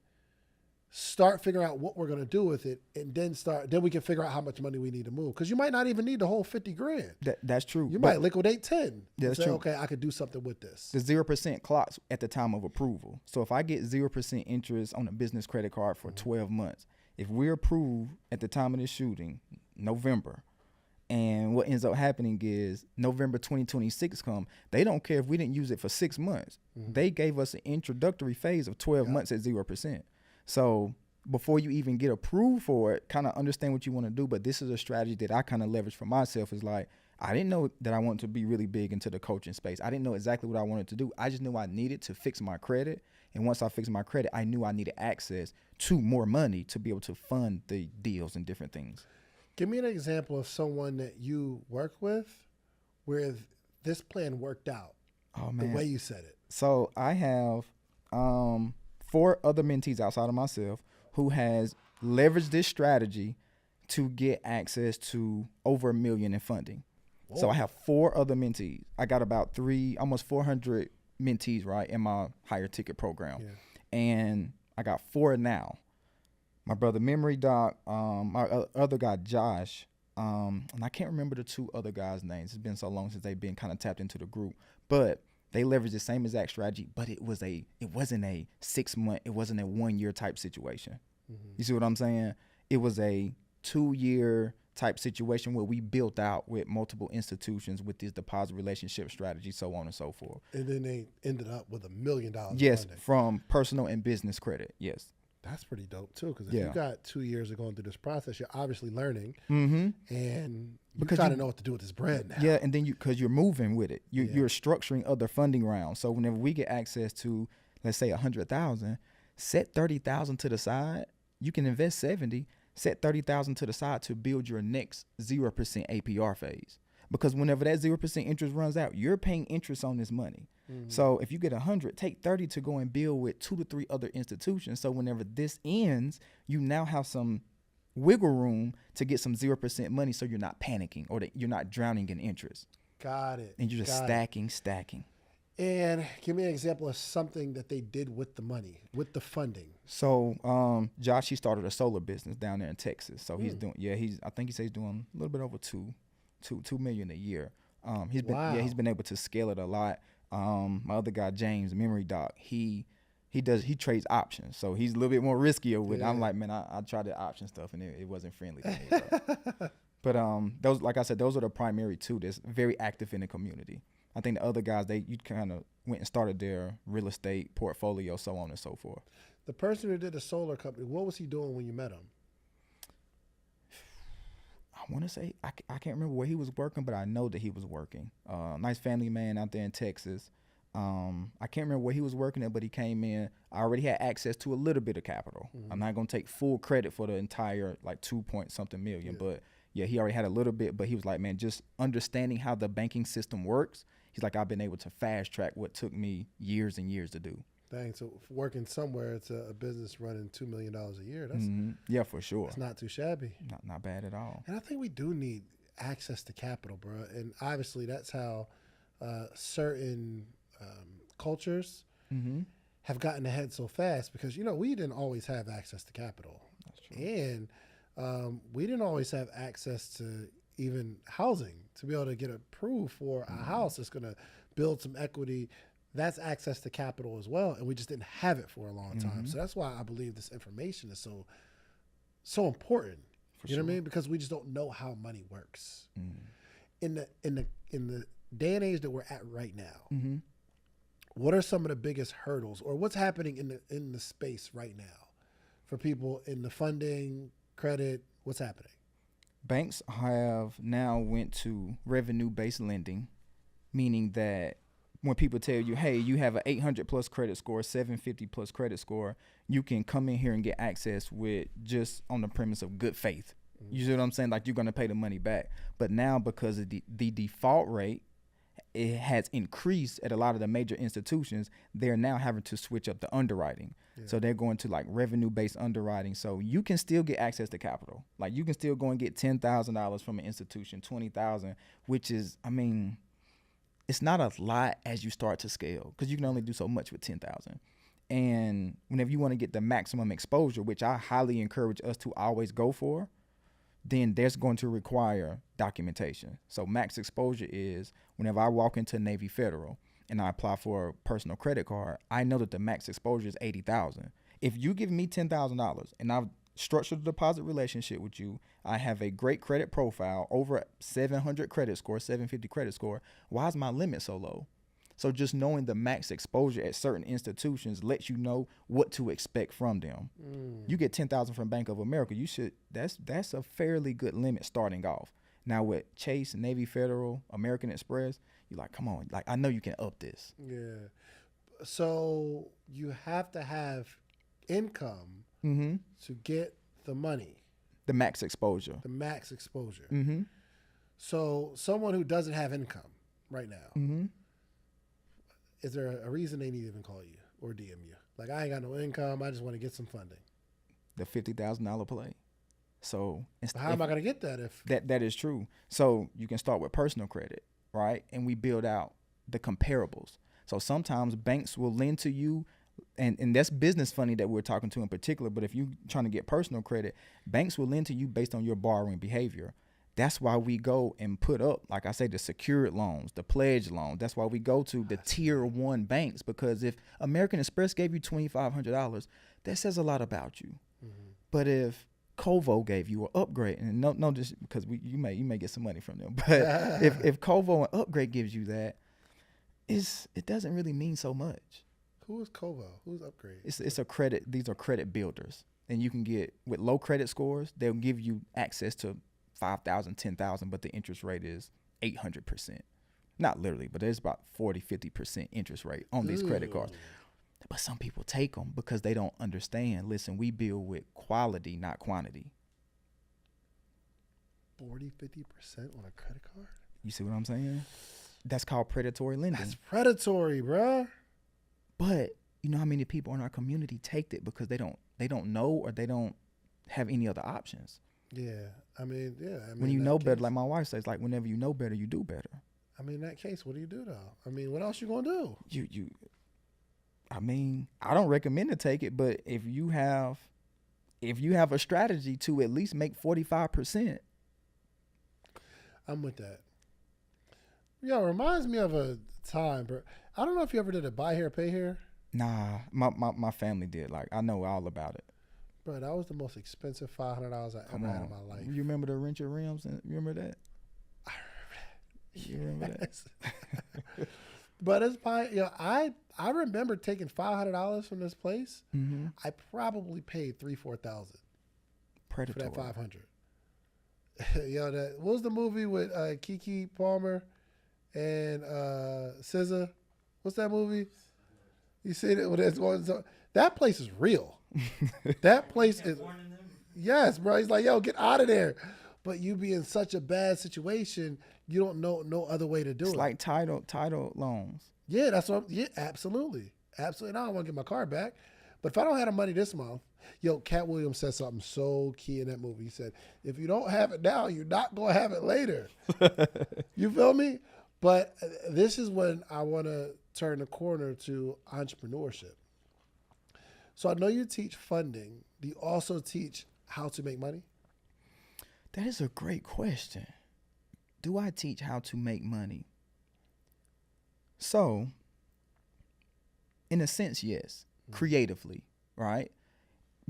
start figuring out what we're going to do with it, and then we can figure out how much money we need to move. Because you might not even need the whole 50 grand. That's true. You might liquidate 10. That's say, true. okay, I could do something with this. The 0% clocks at the time of approval. So if I get 0% interest on a business credit card for 12 months, if we're approved at the time of this shooting, November, and what ends up happening is November 2026 come, they don't care if we didn't use it for 6 months. They gave us an introductory phase of 12 months at 0%. So before you even get approved for it, kind of understand what you want to do. But this is a strategy that I kind of leverage for myself. Is like, I didn't know that I wanted to be really big into the coaching space. I didn't know exactly what I wanted to do. I just knew I needed to fix my credit. And once I fixed my credit, I knew I needed access to more money to be able to fund the deals and different things. Give me an example of someone that you work with where this plan worked out the way you said it. So I have 4 other mentees outside of myself who has leveraged this strategy to get access to over $1 million in funding. Whoa. So I have 4 other mentees. I got about almost 400 mentees, right, in my higher ticket program. Yeah. And I got 4 now. My brother Memory Doc, my other guy Josh, and I can't remember the 2 other guys' names. It's been so long since they've been kind of tapped into the group. But they leveraged the same exact strategy, but it wasn't a 6 month, it wasn't a 1 year type situation. You see what I'm saying? It was a 2 year type situation where we built out with multiple institutions with this deposit relationship strategy, so on and so forth. And then they ended up with $1 million. Yes, funding. from personal and business credit. Yes. That's pretty dope too, because if you got 2 years of going through this process, you're obviously learning, and you kind of know what to do with this bread now. Yeah, and then because you're moving with it, you're structuring other funding rounds. So whenever we get access to, let's say, 100,000, set 30,000 to the side. You can invest 70, set 30,000 to the side to build your next 0% APR phase. Because whenever that 0% interest runs out, you're paying interest on this money. So if you get 100, take 30 to go and build with 2 to 3 other institutions. So whenever this ends, you now have some wiggle room to get some 0% money, so you're not panicking or that you're not drowning in interest. Got it. And you're just stacking. And give me an example of something that they did with the money, with the funding. So Josh, he started a solar business down there in Texas. So he's doing, I think he says he's doing a little bit over $2 million a year. He's been able to scale it a lot. My other guy, James, Memory Doc, he trades options. So he's a little bit more riskier with it. I'm like, man, I tried the option stuff and it wasn't friendly to me, bro. But those, like I said, those are the primary two that's very active in the community. I think the other guys, you kind of went and started their real estate portfolio, so on and so forth. The person who did the solar company, what was he doing when you met him? I want to say, I can't remember where he was working, but I know that he was working. Nice family man out there in Texas. I can't remember where he was working at, but he came in. I already had access to a little bit of capital. I'm not going to take full credit for the entire, like, 2-point-something million. But, yeah, he already had a little bit. But he was like, man, just understanding how the banking system works, he's like, I've been able to fast track what took me years and years to do. Dang, so working somewhere, it's a business running $2 million a year. That's yeah, for sure. It's not too shabby. Not bad at all. And I think we do need access to capital, bro. And obviously that's how certain cultures have gotten ahead so fast because, we didn't always have access to capital. That's true. And we didn't always have access to even housing to be able to get approved for a house that's going to build some equity. That's access to capital as well, and we just didn't have it for a long time. So that's why I believe this information is so important. You know what I mean? Because we just don't know how money works. In the day and age that we're at right now, what are some of the biggest hurdles, or what's happening in the space right now for people in the funding, credit? What's happening? Banks have now went to revenue-based lending, meaning that when people tell you, hey, you have an 800 plus credit score, 750 plus credit score, you can come in here and get access with just on the premise of good faith. You see what I'm saying? Like, you're going to pay the money back. But now, because of the default rate, it has increased at a lot of the major institutions, they're now having to switch up the underwriting. So they're going to like revenue-based underwriting. So you can still get access to capital. Like, you can still go and get $10,000 from an institution, $20,000, which is, I mean, it's not a lot as you start to scale because you can only do so much with 10,000. And whenever you want to get the maximum exposure, which I highly encourage us to always go for, then that's going to require documentation. So max exposure is whenever I walk into Navy Federal and I apply for a personal credit card, I know that the max exposure is 80,000. If you give me $10,000 and I've structured a deposit relationship with you, I have a great credit profile, over 700 credit score, 750 credit score, why is my limit so low? So just knowing the max exposure at certain institutions lets you know what to expect from them. You get 10,000 from Bank of America, that's a fairly good limit starting off. Now with Chase, Navy Federal, American Express, you're like, come on, like, I know you can up this. Yeah. So you have to have income to get the money. The max exposure. The max exposure. So someone who doesn't have income right now, is there a reason they need to even call you or DM you? Like, I ain't got no income, I just want to get some funding. The $50,000 play. So how am I going to get that if that is true? So you can start with personal credit, right? And we build out the comparables. So sometimes banks will lend to you, and that's business funding that we're talking to in particular. But if you're trying to get personal credit, banks will lend to you based on your borrowing behavior. That's why we go and put up, like I say, the secured loans, the pledge loans. That's why we go to the tier 1 banks, because if American Express gave you $2,500, that says a lot about you. But if Kovo gave you an upgrade, and no, just because you may get some money from them, but if Kovo and upgrade gives you that, it doesn't really mean so much. Who is Kovo? Who's upgrade? It's a credit. These are credit builders, and you can get with low credit scores. They'll give you access to 5,000, 10,000, but the interest rate is 800%. Not literally, but there's about 40-50% interest rate on these credit cards. But some people take them because they don't understand. Listen, we build with quality, not quantity. 40-50% on a credit card? You see what I'm saying? That's called predatory lending. That's predatory, bruh. But you know how many people in our community take it because they don't know or they don't have any other options. Yeah, I mean, when you know better, like my wife says, like whenever you know better, you do better. I mean, in that case, what do you do though? I mean, what else you gonna do? I mean, I don't recommend to take it, but if you have a strategy to at least make 45%. I'm with that. Yeah, it reminds me of a time, bro. I don't know if you ever did a buy here, pay here. Nah, my family did. Like, I know all about it. Bro, that was the most expensive $500 I ever had in my life. You remember the rent your rims? You remember that? I remember that. You remember that? But it's fine. You know, I remember taking $500 from this place. Mm-hmm. I probably paid $3,000-$4,000 for that $500. Yo, what was the movie with Keke Palmer and SZA? What's that movie? You see it? That place is real. That place is. Yes, bro. He's like, yo, get out of there. But you be in such a bad situation, you don't know no other way to do it. It's like title loans. Yeah, that's what. Yeah, absolutely. And I don't want to get my car back. But if I don't have the money this month, yo, Cat Williams said something so key in that movie. He said, if you don't have it now, you're not going to have it later. You feel me? But this is when I want to turn the corner to entrepreneurship. So I know you teach funding. Do you also teach how to make money? That is a great question. Do I teach how to make money? So, in a sense, yes. Creatively, right?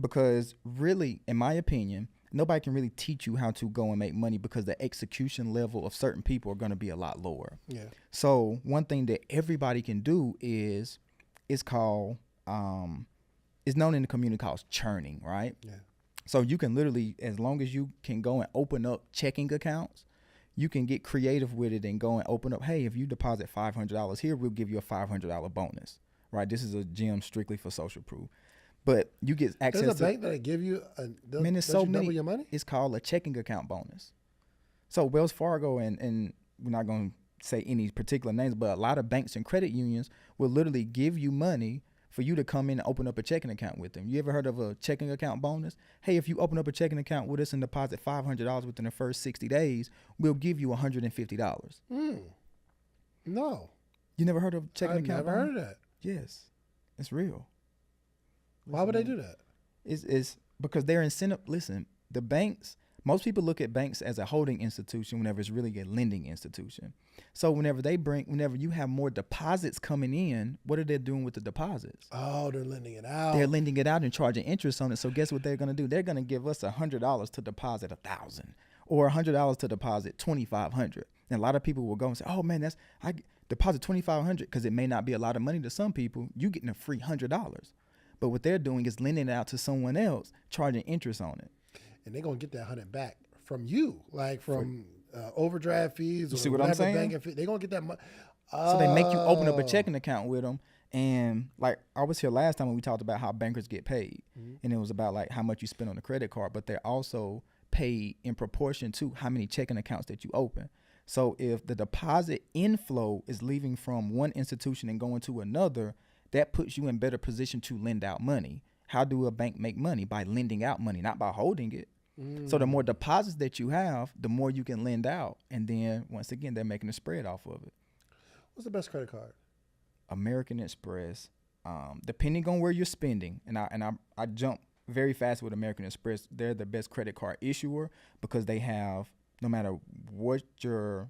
Because really, in my opinion, nobody can really teach you how to go and make money because the execution level of certain people are going to be a lot lower. Yeah. So one thing that everybody can do is called is known in the community called churning, right? Yeah. So you can literally, as long as you can go and open up checking accounts, you can get creative with it and go and open up. Hey, if you deposit $500 here, we'll give you a $500 bonus, right? This is a gem strictly for social proof. But you get access to. There's a bank that give you double your money? It's called a checking account bonus. So Wells Fargo and we're not going to say any particular names, but a lot of banks and credit unions will literally give you money for you to come in and open up a checking account with them. You ever heard of a checking account bonus? Hey, if you open up a checking account with us and deposit $500 within the first 60 days, we'll give you $150. No. You never heard of checking account bonus? I've never heard of that. Yes. It's real. Why would they do that? It's because they're incentive. Listen, the banks, most people look at banks as a holding institution whenever it's really a lending institution. So whenever you have more deposits coming in, what are they doing with the deposits? Oh, they're lending it out. They're lending it out and charging interest on it. So guess what they're going to do? They're going to give us $100 to deposit $1,000 or $100 to deposit $2,500. And a lot of people will go and say, oh man, I deposit $2,500 because it may not be a lot of money to some people. You getting a free $100. But what they're doing is lending it out to someone else, charging interest on it. And they're going to get that 100 back from you, like from overdraft fees. You see what I'm saying? They're going to get that money. So they make you open up a checking account with them. And like I was here last time when we talked about how bankers get paid. Mm-hmm. And it was about like how much you spend on the credit card. But they're also paid in proportion to how many checking accounts that you open. So if the deposit inflow is leaving from one institution and going to another, that puts you in better position to lend out money. How do a bank make money? By lending out money, not by holding it. So the more deposits that you have, the more you can lend out. And then once again, they're making a spread off of it. What's the best credit card? American Express. Depending on where you're spending, and I jump very fast with American Express. They're the best credit card issuer because they have, no matter what your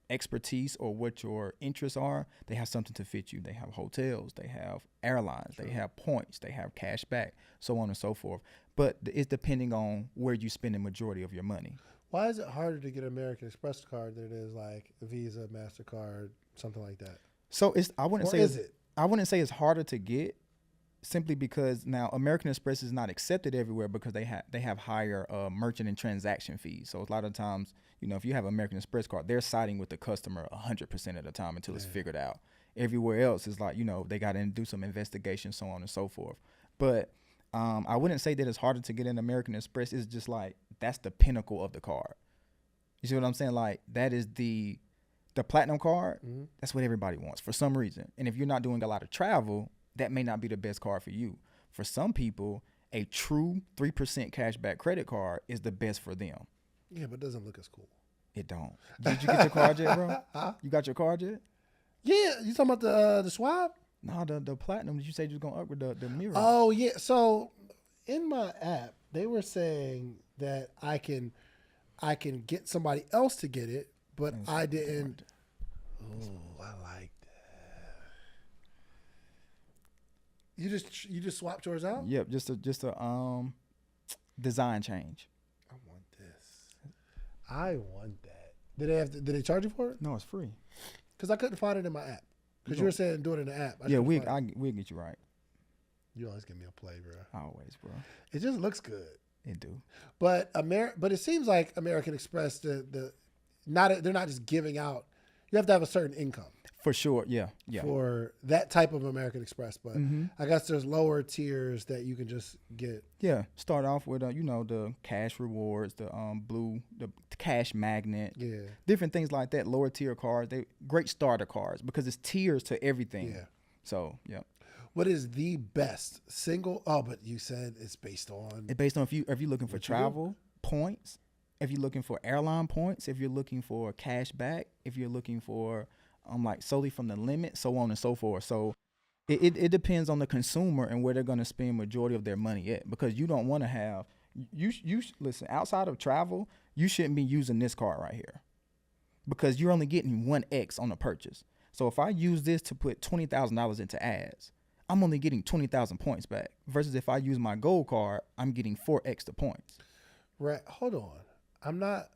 expertise or what your interests are, they have something to fit you. They have hotels, they have airlines, they have points, they have cash back, so on and so forth. But it's depending on where you spend the majority of your money. Why is it harder to get an American Express card than it is like Visa, MasterCard, something like that? So I wouldn't say it's harder to get, simply because now American Express is not accepted everywhere because they have higher merchant and transaction fees. So a lot of times, if you have an American Express card, they're siding with the customer 100% of the time until it's figured out. Everywhere else is like, they got to do some investigation, so on and so forth. But I wouldn't say that it's harder to get an American Express. It's just like, that's the pinnacle of the card. You see what I'm saying? Like, that is the platinum card. Mm-hmm. That's what everybody wants for some reason. And if you're not doing a lot of travel, that may not be the best card for you. For some people, a true 3% cashback credit card is the best for them. Yeah, but it doesn't look as cool. It don't. Did you get your card yet, bro? Huh? You got your card yet? Yeah. You talking about the swab? No, the platinum. Did you say you was going to upgrade the mirror? Oh, yeah. So in my app, they were saying that I can get somebody else to get it, but I didn't. Oh, I like that. You just swapped yours out? Yep, just a design change. I want that. Did they charge you for it? No, it's free. Because I couldn't find it in my app. Because you were saying do it in the app. We'll get you right. You always give me a play, bro. Always, bro. It just looks good. It do. But it seems like American Express, they're not just giving out. You have to have a certain income. For sure, yeah. For that type of American Express, but I guess there's lower tiers that you can just get. Yeah, start off with the cash rewards, the cash magnet, different things like that. Lower tier cards, they great starter cards because it's tiers to everything. Yeah. So yeah. What is the best single? Oh, but you said it's based on. It's based on if you're looking for travel points, if you're looking for airline points, if you're looking for cash back, if you're looking for like solely from the limit, so on and so forth. So it depends on the consumer and where they're going to spend majority of their money at, because you don't want to have you listen, outside of travel, you shouldn't be using this card right here because you're only getting 1x on the purchase. So if I use this to put $20,000 into ads, I'm only getting 20,000 points back versus if I use my gold card, I'm getting 4x the points. Right. Hold on. I'm not.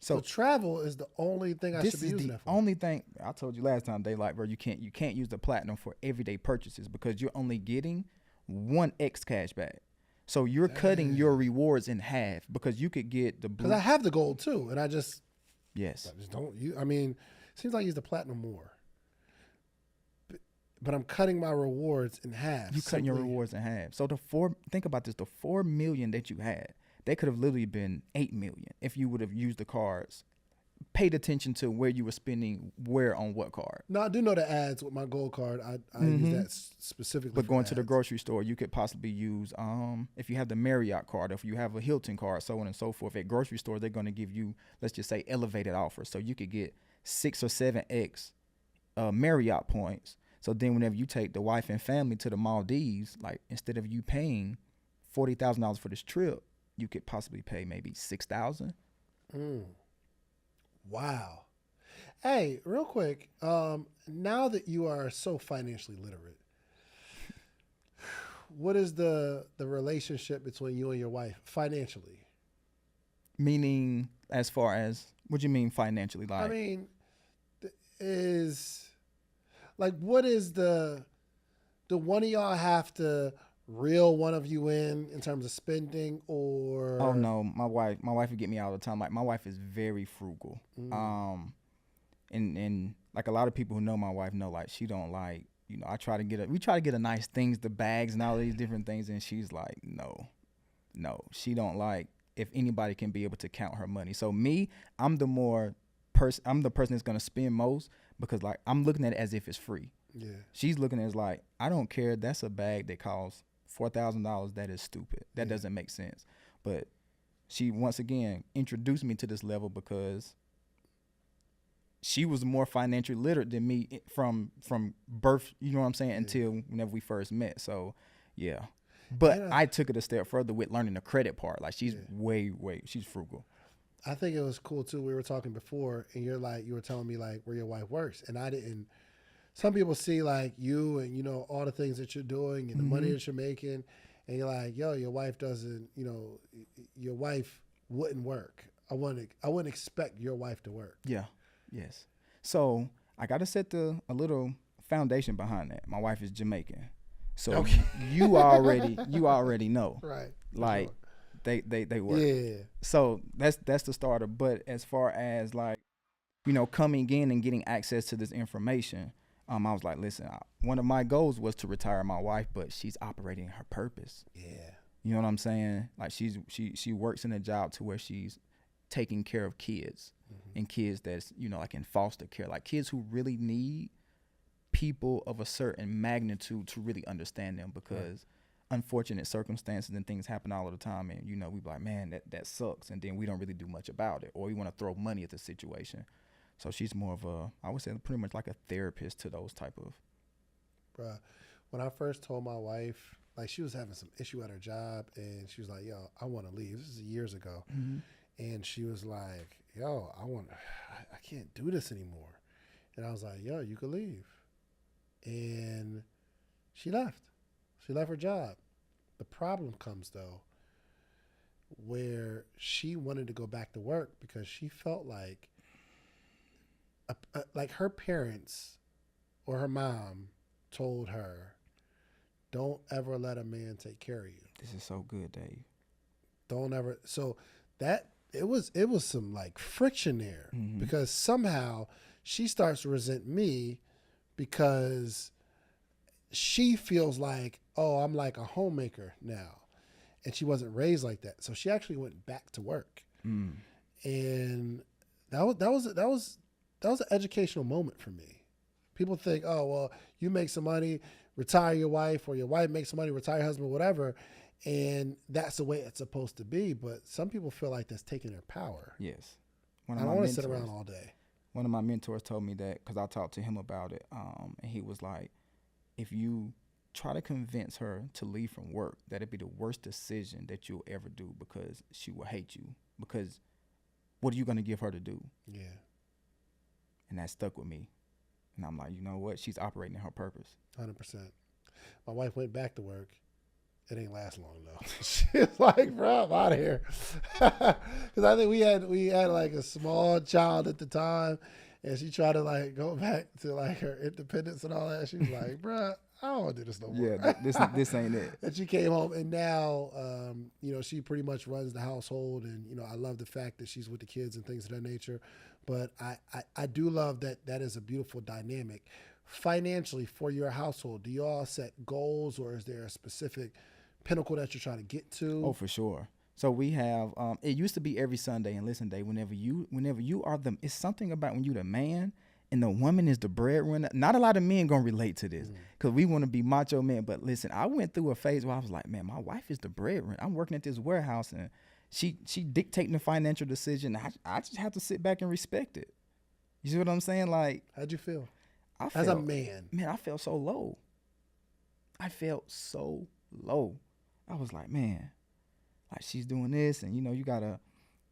So travel is the only thing I should be using that for. This is the only thing I told you last time, bro, you can't use the platinum for everyday purchases because you're only getting 1x cash back. So you're cutting your rewards in half because you could get the blue. Because I have the gold too, and I just don't use. I mean, it seems like I use the platinum more. But I'm cutting my rewards in half. You're cutting your rewards in half. So think about this, the 4 million that you had, they could have literally been 8 million if you would have used the cards, paid attention to where you were spending where on what card. No, I do know the ads with my gold card. I use that specifically. But going to the grocery store, you could possibly use, if you have the Marriott card, if you have a Hilton card, so on and so forth. At grocery store, they're going to give you, let's just say, elevated offers. So you could get 6 or 7x Marriott points. So then whenever you take the wife and family to the Maldives, like instead of you paying $40,000 for this trip, you could possibly pay maybe $6,000. Wow. Hey, real quick, now that you are so financially literate, what is the relationship between you and your wife financially? Meaning, as far as, what do you mean financially? Like, I mean, what is the one of y'all have to reel one of you in terms of spending, or? Oh no, my wife would get me all the time. Like, my wife is very frugal. And like a lot of people who know my wife know, like, she don't like, we try to get a nice things, the bags and all these different things, and she's like, no, she don't like if anybody can be able to count her money. So me, I'm the person that's gonna spend most because, like, I'm looking at it as if it's free. Yeah. She's looking at it as like, I don't care. That's a bag that costs $4,000. That is stupid. That doesn't make sense. But she, once again, introduced me to this level because she was more financially literate than me from birth, you know what I'm saying, until whenever we first met. So, yeah. But I took it a step further with learning the credit part. Like, she's she's frugal. I think it was cool too. We were talking before, and you were telling me like where your wife works, and I didn't. Some people see like you and all the things that you're doing and the money that you're making, and you're like, yo, your wife doesn't. Your wife wouldn't work. I wouldn't expect your wife to work. Yeah. Yes. So I got to set a little foundation behind that. My wife is Jamaican, so Okay. you already know, Right. like they work. Yeah. So that's the starter. But as far as like coming in and getting access to this information, I was like, listen, one of my goals was to retire my wife, but she's operating her purpose. Yeah. You know what I'm saying? Like she works in a job to where she's taking care of kids and kids that's like in foster care, like kids who really need people of a certain magnitude to really understand them, because unfortunate circumstances and things happen all of the time, and we be like, man, that sucks, and then we don't really do much about it, or we want to throw money at the situation. So she's more of I would say pretty much like a therapist to those type of. Bruh, when I first told my wife, like she was having some issue at her job, and she was like, yo, I want to leave. This is years ago. And she was like, yo, I can't do this anymore. And I was like, yo, you could leave. And she left. She left her job. The problem comes though, where she wanted to go back to work because she felt like her parents or her mom told her, don't ever let a man take care of you. This is so good, Dave. Don't ever. So that it was some like friction there, because somehow she starts to resent me because she feels like, oh, I'm like a homemaker now, and she wasn't raised like that. So she actually went back to work, and that was an educational moment for me. People think, oh, well, you make some money, retire your wife, or your wife makes some money, retire your husband, whatever. And that's the way it's supposed to be. But some people feel like that's taking their power. Yes. I don't want to sit around all day. One of my mentors told me that, because I talked to him about it. And he was like, if you try to convince her to leave from work, that'd be the worst decision that you'll ever do, because she will hate you. Because what are you going to give her to do? Yeah. And that stuck with me. And I'm like, you know what? She's operating in her purpose. 100%. My wife went back to work. It ain't last long though. She was like, bro, I'm out of here. Because I think we had like a small child at the time, and she tried to like go back to like her independence and all that. She was like, bro, I don't want to do this no more. Yeah, this ain't it. And she came home, and now, she pretty much runs the household, and I love the fact that she's with the kids and things of that nature. But I do love that is a beautiful dynamic. Financially, for your household, do you all set goals, or is there a specific pinnacle that you're trying to get to? Oh, for sure. So we have, it used to be every Sunday, and listen, Dave, whenever you are it's something about when you the man and the woman is the breadwinner. Not a lot of men gonna relate to this, because we want to be macho men. But listen, I went through a phase where I was like, man, my wife is the breadwinner. I'm working at this warehouse, and she dictating the financial decision. I just have to sit back and respect it. You see what I'm saying? Like, how'd you feel as a man? Man, I felt so low. I was like, man, like she's doing this, and you gotta,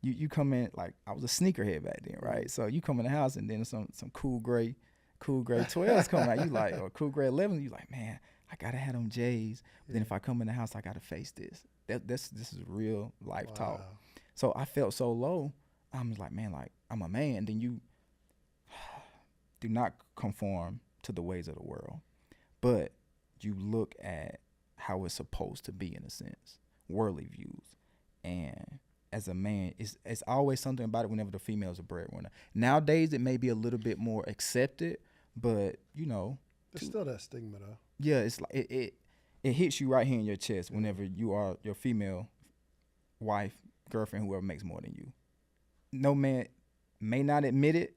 you come in, like I was a sneakerhead back then, right? So you come in the house, and then some cool gray 12s come out. You like, or cool gray 11s. You like, man, I gotta have them J's. But then if I come in the house, I gotta face this. This is real life talk. So I felt so low. I was like, man, like I'm a man. And then you do not conform to the ways of the world, but you look at how it's supposed to be, in a sense, worldly views. And as a man, it's always something about it whenever the female is a breadwinner. Nowadays, it may be a little bit more accepted, but there's still that stigma though. Yeah, it's like it hits you right here in your chest whenever you are your female wife, girlfriend, whoever makes more than you. No man may not admit it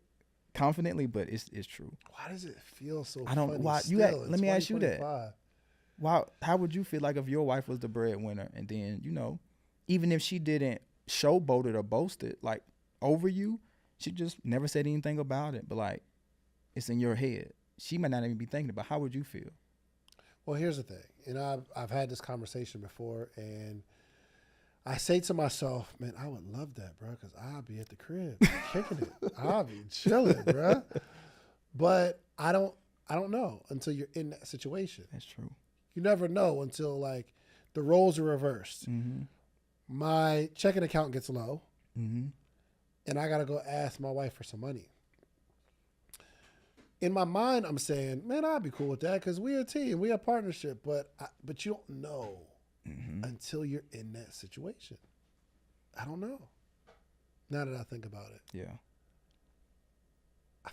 confidently, but it's true. Why does it feel so I don't funny why still? let me ask you that. How would you feel like if your wife was the breadwinner, and then even if she didn't showboat it or boast it like over you, she just never said anything about it, but like it's in your head, she might not even be thinking about. How would you feel? Well, here's the thing, I've had this conversation before, and I say to myself, man, I would love that, bro, because I'll be at the crib kicking it. I'll be chilling, bro. But I don't know until you're in that situation. That's true. You never know until like the roles are reversed. Mm-hmm. My checking account gets low, Mm-hmm. and I gotta go ask my wife for some money. In my mind, I'm saying, man, I'd be cool with that because we're a team, we're a partnership. But you don't know until you're in that situation. I don't know. Now that I think about it, Yeah. I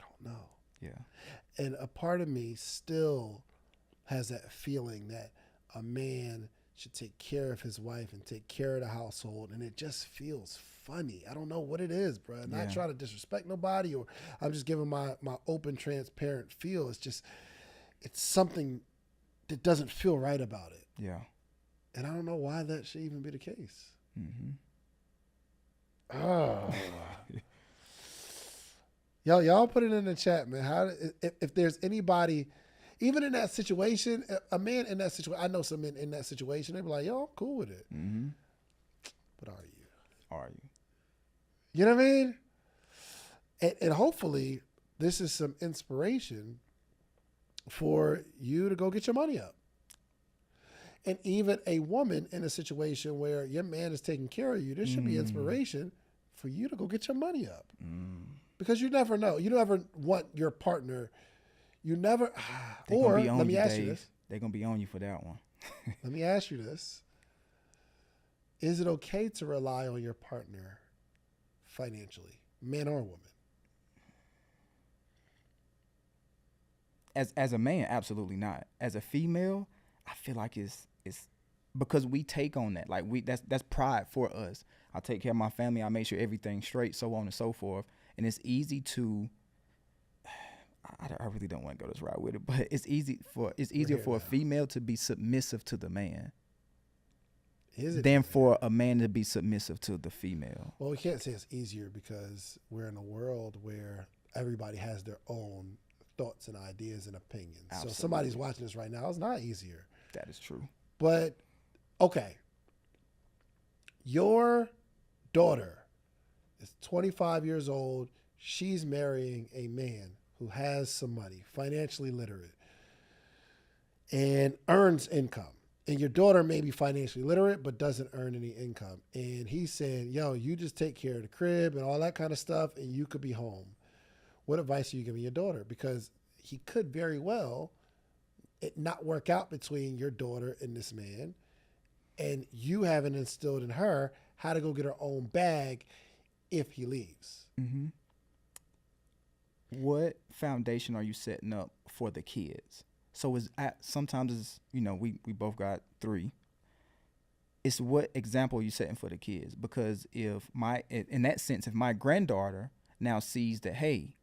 don't know. Yeah. And a part of me still has that feeling that a man should take care of his wife and take care of the household, and it just feels funny. I don't know what it is, bro. I'm not trying to disrespect nobody, or I'm just giving my open, transparent feel. It's something that doesn't feel right about it. Yeah. And I don't know why that should even be the case. Mm-hmm. Oh. Y'all put it in the chat, man. How if there's anybody, even in that situation, a man in that situation, I know some men in that situation, they be like, yo, I'm cool with it. Mm-hmm. But are you? Are you? You know what I mean? And hopefully this is some inspiration for you to go get your money up. And even a woman in a situation where your man is taking care of you, there should be inspiration for you to go get your money up. Because you never know. You never want your partner, you never, or let me ask you this. They're going to be on you for that one. Let me ask you this. Is it okay to rely on your partner financially, man or woman? As a man, absolutely not. As a female, I feel like it's because we take on that. Like that's pride for us. I take care of my family. I make sure everything's straight, so on and so forth. And it's easy to. I really don't want to go this route with it, but it's easier for a female to be submissive to the man than for a man to be submissive to the female. Well, we can't say it's easier because we're in a world where everybody has their own thoughts and ideas and opinions. Absolutely. So somebody's watching this right now. It's not easier. That is true. But, okay. Your daughter is 25 years old. She's marrying a man who has some money, financially literate, and earns income. And your daughter may be financially literate, but doesn't earn any income. And he's saying, yo, you just take care of the crib and all that kind of stuff, and you could be home. What advice are you giving your daughter? Because he could very well it not work out between your daughter and this man, and you haven't instilled in her how to go get her own bag if he leaves. Mm-hmm. What foundation are you setting up for the kids? So sometimes it's, we both got 3. It's what example you setting for the kids? Because in that sense, if my granddaughter now sees that, hey,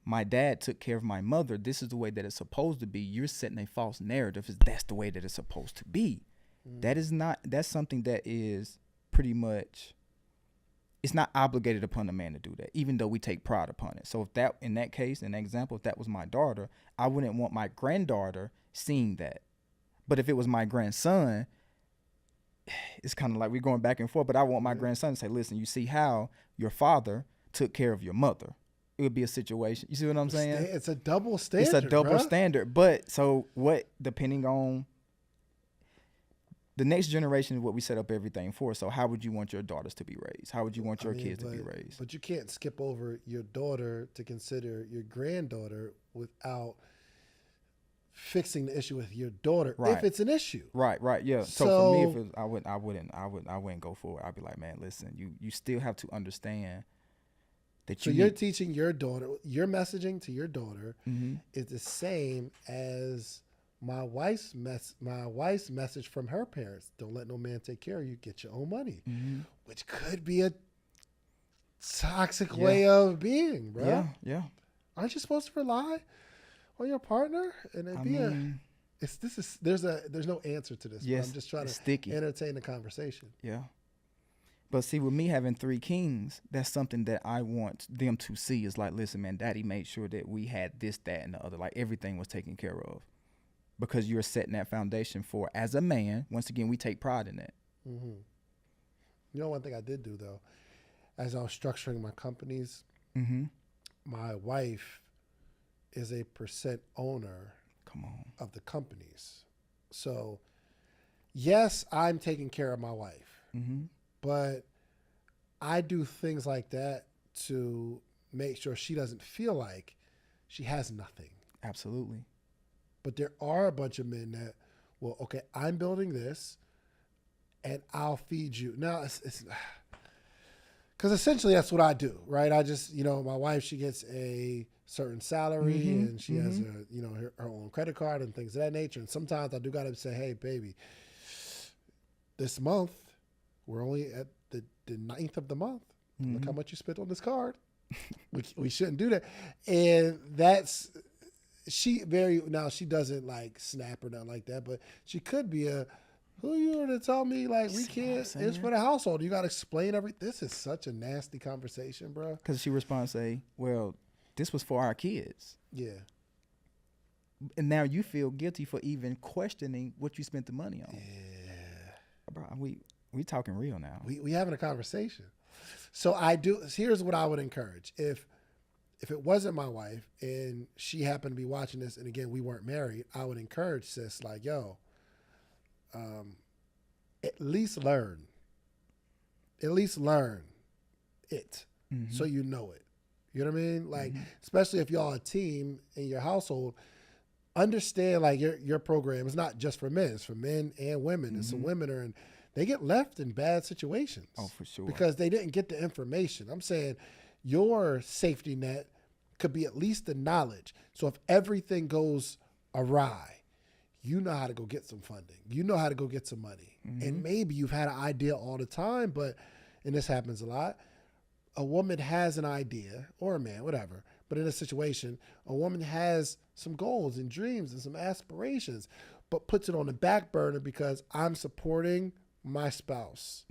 my dad took care of my mother, this is the way that it's supposed to be, you're setting a false narrative as that's the way that it's supposed to be. That's something that is pretty much, it's not obligated upon the man to do that, even though we take pride upon it. So in that case, in that example, if that was my daughter, I wouldn't want my granddaughter seeing that. But if it was my grandson, it's kind of like we're going back and forth, but I want my grandson to say, listen, you see how your father took care of your mother. It would be a situation. You see what I'm saying? It's a double standard. It's a double standard. But so what, depending on the next generation is what we set up everything for. So how would you want your daughters to be raised? How would you want your kids to be raised? But you can't skip over your daughter to consider your granddaughter without fixing the issue with your daughter, if it's an issue. Right, yeah. So for me, if I wouldn't go for it. I'd be like, man, listen, you still have to understand that. So you're teaching your daughter, your messaging to your daughter is the same as my wife's message from her parents. Don't let no man take care of you. Get your own money, which could be a toxic way of being, bro. Yeah. Aren't you supposed to rely on your partner? And there's no answer to this. Yes, I'm just trying to entertain the conversation. Yeah. But see, with me having 3 kings, that's something that I want them to see is like, listen, man, daddy made sure that we had this, that, and the other. Like everything was taken care of. because you're setting that foundation for, as a man, once again, we take pride in that. Mm-hmm. You know, one thing I did do, though, as I was structuring my companies, my wife is a percent owner of the companies. So, yes, I'm taking care of my wife, but I do things like that to make sure she doesn't feel like she has nothing. Absolutely. But there are a bunch of men that, well, okay, I'm building this and I'll feed you. Now, it's because essentially that's what I do, right? I just, you know, my wife, she gets a certain salary and she has a, you know, her own credit card and things of that nature. And sometimes I do got to say, hey, baby, this month, we're only at the 9th of the month. Look how much you spent on this card. we shouldn't do that. And that's, she doesn't like snap or nothing like that, but she could be who you to tell me like we can't, it's for the household. You got to explain everything. This is such a nasty conversation, bro. Because she responds, say, well, this was for our kids. Yeah. And now you feel guilty for even questioning what you spent the money on. Yeah. Bro, we talking real now. We having a conversation. So here's what I would encourage. If it wasn't my wife and she happened to be watching this, and again, we weren't married, I would encourage sis, like, yo, at least learn it so you know it. You know what I mean? Like, especially if y'all a team in your household, understand like your program is not just for men, it's for men and women. And some women they get left in bad situations. Oh, for sure. Because they didn't get the information. I'm saying your safety net could be at least the knowledge. So if everything goes awry, you know how to go get some funding. You know how to go get some money. And maybe you've had an idea all the time, and this happens a lot, a woman has an idea, or a man, whatever, but in a situation, a woman has some goals and dreams and some aspirations, but puts it on the back burner because I'm supporting my spouse.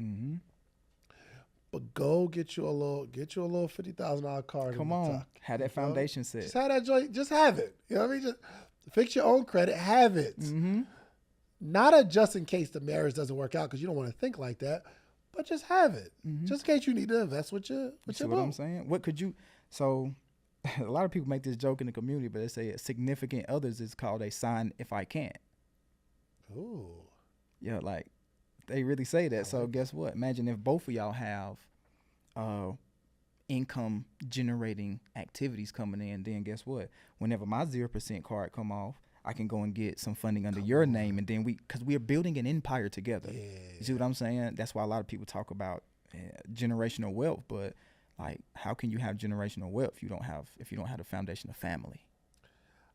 But go get you a little $50,000 card. Come on, have that foundation set. Just have that joint. Just have it. You know what I mean? Just fix your own credit. Have it. Not a just in case the marriage doesn't work out, because you don't want to think like that. But just have it, just in case you need to invest with your. See what I'm saying? What could you? So, a lot of people make this joke in the community, but they say significant others is called a sign if I can't. Ooh. Yeah, like. They really say that. So guess what? Imagine if both of y'all have income generating activities coming in. Then guess what? Whenever my 0% card come off, I can go and get some funding under your name. And then because we are building an empire together. Yeah. You see what I'm saying? That's why a lot of people talk about generational wealth. But like, how can you have generational wealth if you don't have the foundation of family?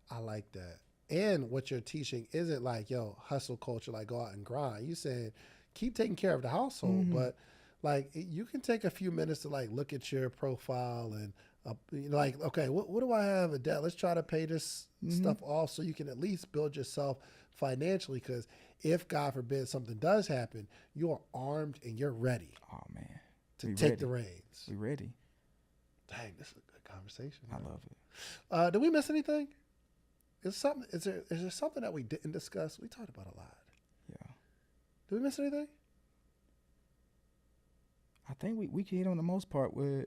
I like that. And what you're teaching isn't like, yo, hustle culture, like go out and grind. You saying keep taking care of the household, but like you can take a few minutes to like look at your profile and you know, like, okay, what do I have a debt? Let's try to pay this stuff off so you can at least build yourself financially. Because if God forbid something does happen, you are armed and you're ready. Oh man, to take the reins. We ready. Dang, this is a good conversation. I love it. Did we miss anything? Is there something that we didn't discuss? We talked about a lot. Yeah. Did we miss anything? I think we hit on the most part with.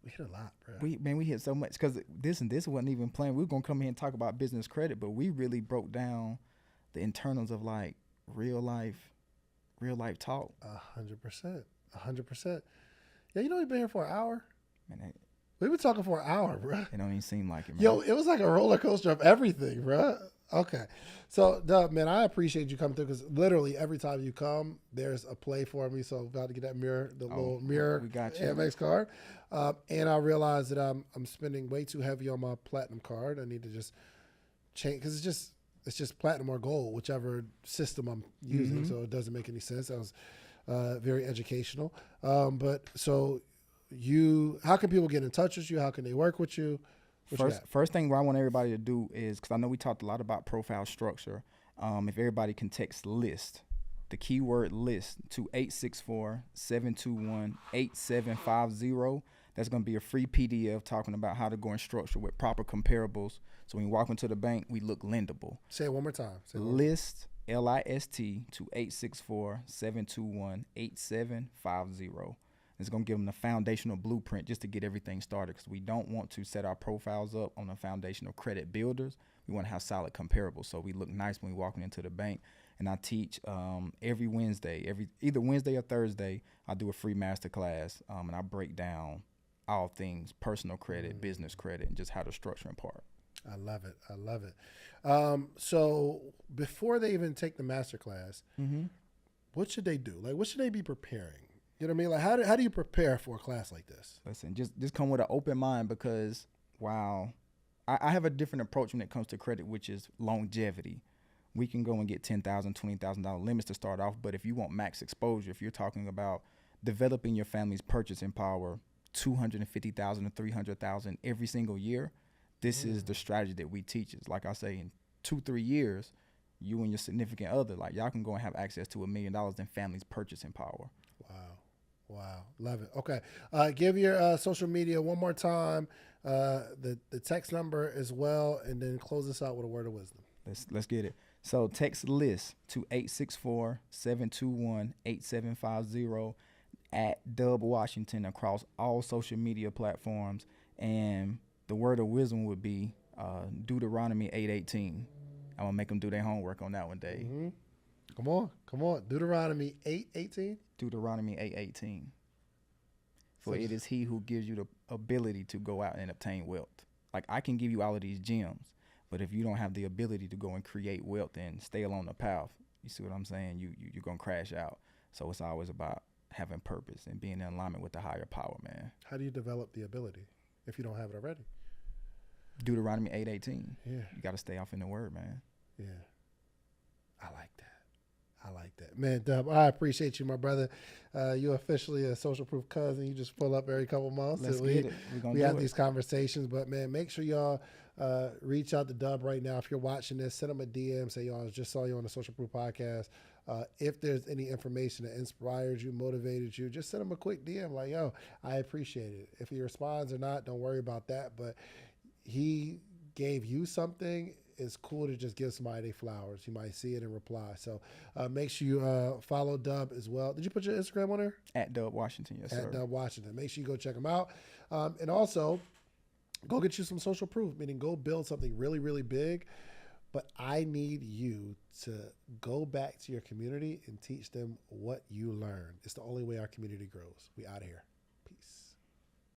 We hit a lot, bro. We hit so much because this wasn't even planned. We were gonna come here and talk about business credit, but we really broke down the internals of like real life talk. 100%. 100%. Yeah, you know we've been here for an hour. Man, we've been talking for an hour, bro. It don't even seem like it, man. Yo, it was like a roller coaster of everything, bro. Okay. So, Doug, man, I appreciate you coming through because literally every time you come, there's a play for me. So, about to get that mirror, little mirror Amex card. And I realized that I'm spending way too heavy on my platinum card. I need to just change because it's just platinum or gold, whichever system I'm using. So, it doesn't make any sense. That was very educational. But so how can people get in touch with you? How can they work with you? First thing I want everybody to do is, because I know we talked a lot about profile structure, if everybody can text LIST, the keyword LIST, to 864-721-8750. That's going to be a free PDF talking about how to go in structure with proper comparables. So when you walk into the bank, we look lendable. Say it one more time. List, LIST, to 864-721-8750. It's going to give them the foundational blueprint just to get everything started, because we don't want to set our profiles up on a foundation of credit builders. We want to have solid comparables so we look nice when we're walking into the bank. And I teach every Wednesday, either Wednesday or Thursday, I do a free master class, and I break down all things personal credit, business credit, and just how to structure and part. I love it. I love it. So before they even take the master class, what should they do? Like, what should they be preparing? You know what I mean? Like, how do you prepare for a class like this? Listen, just come with an open mind, because while I have a different approach when it comes to credit, which is longevity. We can go and get $10,000, $20,000 limits to start off, but if you want max exposure, if you're talking about developing your family's purchasing power, $250,000 to $300,000 every single year, this is the strategy that we teach. It's like I say, in 2-3 years, you and your significant other, like, y'all can go and have access to $1 million in family's purchasing power. Wow. Love it. Okay. Give your social media one more time, the text number as well, and then close this out with a word of wisdom. Let's get it. So text LIST to 864-721-8750 at Dub Washington across all social media platforms. And the word of wisdom would be Deuteronomy 8:18. I'm going to make them do their homework on that one, Dave. Come on. Deuteronomy 8:18. Deuteronomy 8:18. For it is he who gives you the ability to go out and obtain wealth. Like, I can give you all of these gems, but if you don't have the ability to go and create wealth and stay along the path, you see what I'm saying? You're going to crash out. So it's always about having purpose and being in alignment with the higher power, man. How do you develop the ability if you don't have it already? Deuteronomy 8:18. Yeah. You got to stay off in the word, man. Yeah. I like that. Man, Dub, I appreciate you, my brother. You're officially a social proof cousin. You just pull up every couple months. Let's get it. We have these conversations. But, man, make sure y'all reach out to Dub right now. If you're watching this, send him a DM. Say, y'all, I just saw you on the Social Proof Podcast. If there's any information that inspired you, motivated you, just send him a quick DM. Like, yo, I appreciate it. If he responds or not, don't worry about that. But he gave you something. It's cool to just give somebody their flowers. You might see it and reply. So make sure you follow Dub as well. Did you put your Instagram on there? At Dub Washington, yes, sir. At Dub Washington. Make sure you go check him out. And also, go get you some social proof, meaning go build something really, really big. But I need you to go back to your community and teach them what you learned. It's the only way our community grows. We out of here.